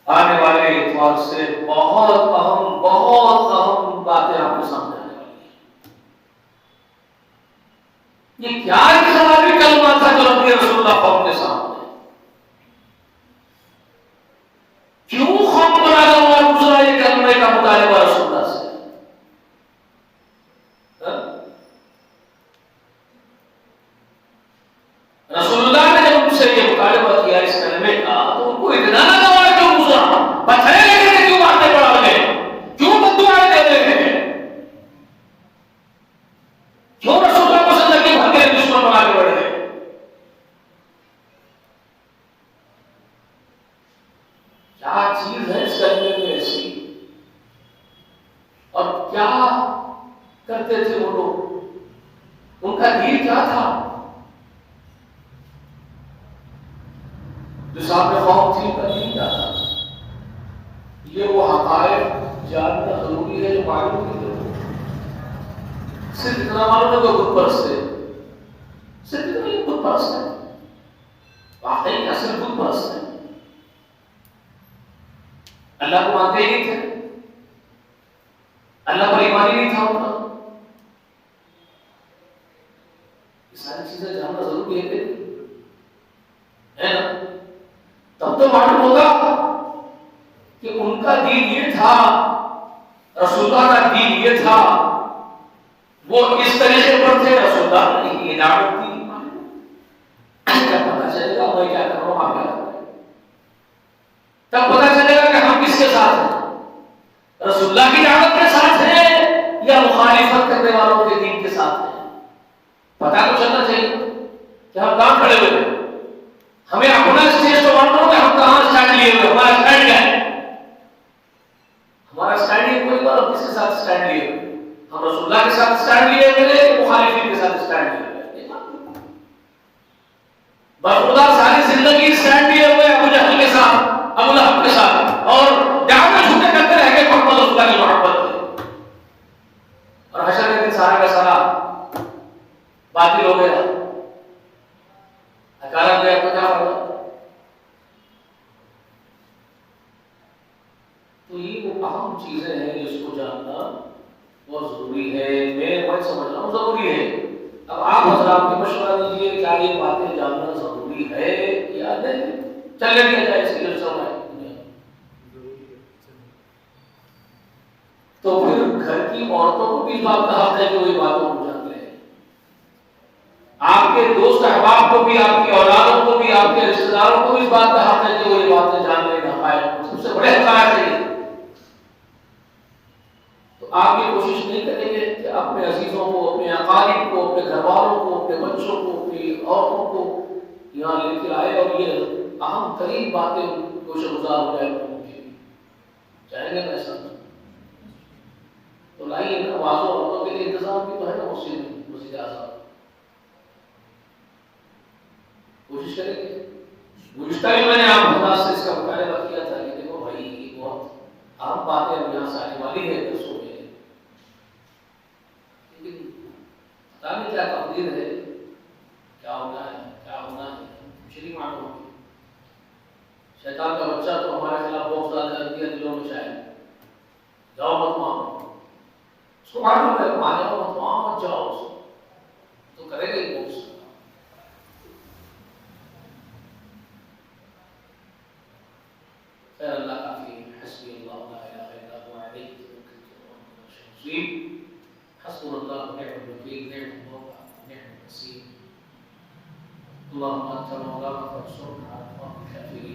آنے والے اتوار سے بہت اہم باتیں آپ کے سامنے آنے والی ہیں۔ یہ کیا انقلابی کلمہ تھا جو نبی رسول اللہ قوم کے سامنے، کیوں خوف کو لگا ہوا گزرا یہ کلمے کا مطالبہ رسول اللہ سے؟ رسول اللہ نے جب ان سے یہ مطالبہ کیا اس کلمے کا تو ان کو اتنا لگا ہوا کیوں گزرا؟ پتھرے لگے تھے کیوں مارنے پڑا انہیں؟ کیوں بددعائیں دے رہے ہیں؟ کیوں رسول اللہ کو زندگی بھر کے دشمن بنا کے بڑھے؟ کیا چیز ہے اس کلمے میں ایسی، اور کیا کرتے تھے وہ لوگ؟ ان کا دین کیا تھا جو صاحب قوم تھی؟ کا دین کیا تھا؟ یہ وہ حقائق جاننا ضروری ہے جو معلوم نہیں ہے۔ صرف اتنا معلوم ہے کہ خود پرست ہے، صرف اتنا ہی خود پرست ہے، واقعی اصل خود پرست ہے، اللہ کو مانتے ہی نہیں تھے، اللہ پر ایمان ہی نہیں تھا ان کا۔ یہ ساری چیزیں جاننا ضروری ہے کہ ہے نا؟ تب تو معلوم ہوگا کہ ان کا دین یہ تھا، رسول اللہ کا دین یہ تھا، وہ اس طریقے پر تھے، رسول اللہ نے یہ دعوت دی. کیا پتا چلے گا میں کیا کر رہا ہوں، آپ کیا کر رہے ہیں؟ تب پتا چلے گا کہ ہم کس کے ساتھ ہیں، رسول اللہ کی دعوت کے ساتھ ہیں یا مخالفت کرنے والوں کے دین کے ساتھ ہیں. پتا تو چلنا چاہیے کہ ہم کہاں کھڑے ہوئے ہیں. ہمیں اپنا اسٹیج تو معلوم ہو کہ ہم کہاں اسٹینڈ لیے ہوئے، ہمارا اسٹینڈ کیا ہے. ہمارا اسٹینڈ یہ کوئی بات، ہم کس کے ساتھ اسٹینڈ لیے ہوئے، ہم رسول اللہ کے ساتھ اسٹینڈ لیے ہوئے کہ مخالفین کے ساتھ اسٹینڈ لیے ہوئے. برخوردار ساری زندگی اسٹینڈ لیے ہوئے ابو جہل کے ساتھ، ابو لہب کے ساتھ، اور دعوت جھوٹے کرتے رہ گئے محمد رسول اللہ کی محبت میں. اور حشر کے دن سارا کا سارا باطل ہو گیا، حکارت گیا تو کیا ہوگا. تو یہ وہ اہم چیزیں ہیں جس کو جاننا بہت ضروری ہے. میں سمجھ رہا ہوں ضروری ہے. اب آپ حضرات بھی مشورہ دیجیے کیا یہ باتیں جاننا ضروری ہے یا نہیں، چلنے دیا جائے اس کے سمجھ. تو پھر گھر کی عورتوں کو بھی اس بات کا حق ہے کہ وہ یہ باتوں کو جان لیں. آپ کے دوست احباب کو بھی، آپ کی اولادوں کو بھی، آپ کے رشتہ داروں کو بھی اس بات کا حق ہے کہ وہ یہ باتیں جان لیں. حقائق سب سے بڑے حقائق ہیں. تو آپ یہ کوشش نہیں کریں گے کہ اپنے عزیزوں کو، اپنے اقارب کو، اپنے گھر والوں کو، اپنے بچوں کو، اپنی عورتوں کو یہاں لے کے آئے اور یہ اہم ترین باتیں گوشہ گزار ہو جائے چاہیں گے نا ایسا تو لائیے نا. واضح عورتوں کے لیے انتظام بھی تو ہے نا مسجد اعظم. کوشش کریں گے. گزشتہ بھی میں نے آپ حضرات سے اس کا مطالبہ کیا تھا کہ دیکھو بھائی یہ بہت اہم باتیں اب یہاں سے آنے والی ہے درسوں میں، لیکن پتا نہیں کیا تقدیر ہے، کیا ہونا ہے کیا ہونا ہے شریک معلوم ہوگی. شیطان کا بچہ تو ہمارے خلاف بہت زیادہ کر دیا دلوں میں، شاید جاؤ مت وہاں، اس کو معلوم ہے وہاں جاؤ مت، وہاں مت جاؤ، اس تو کرے گا ہی بہت. خیر اللہ کافی حسبی اللہ لا الہ الا هو علیہ توکلت حسبنا اللہ ونعم الوکیل نعم المولى نعم النصير. اللهم انت مولانا فانصرنا على القوم الكافرين.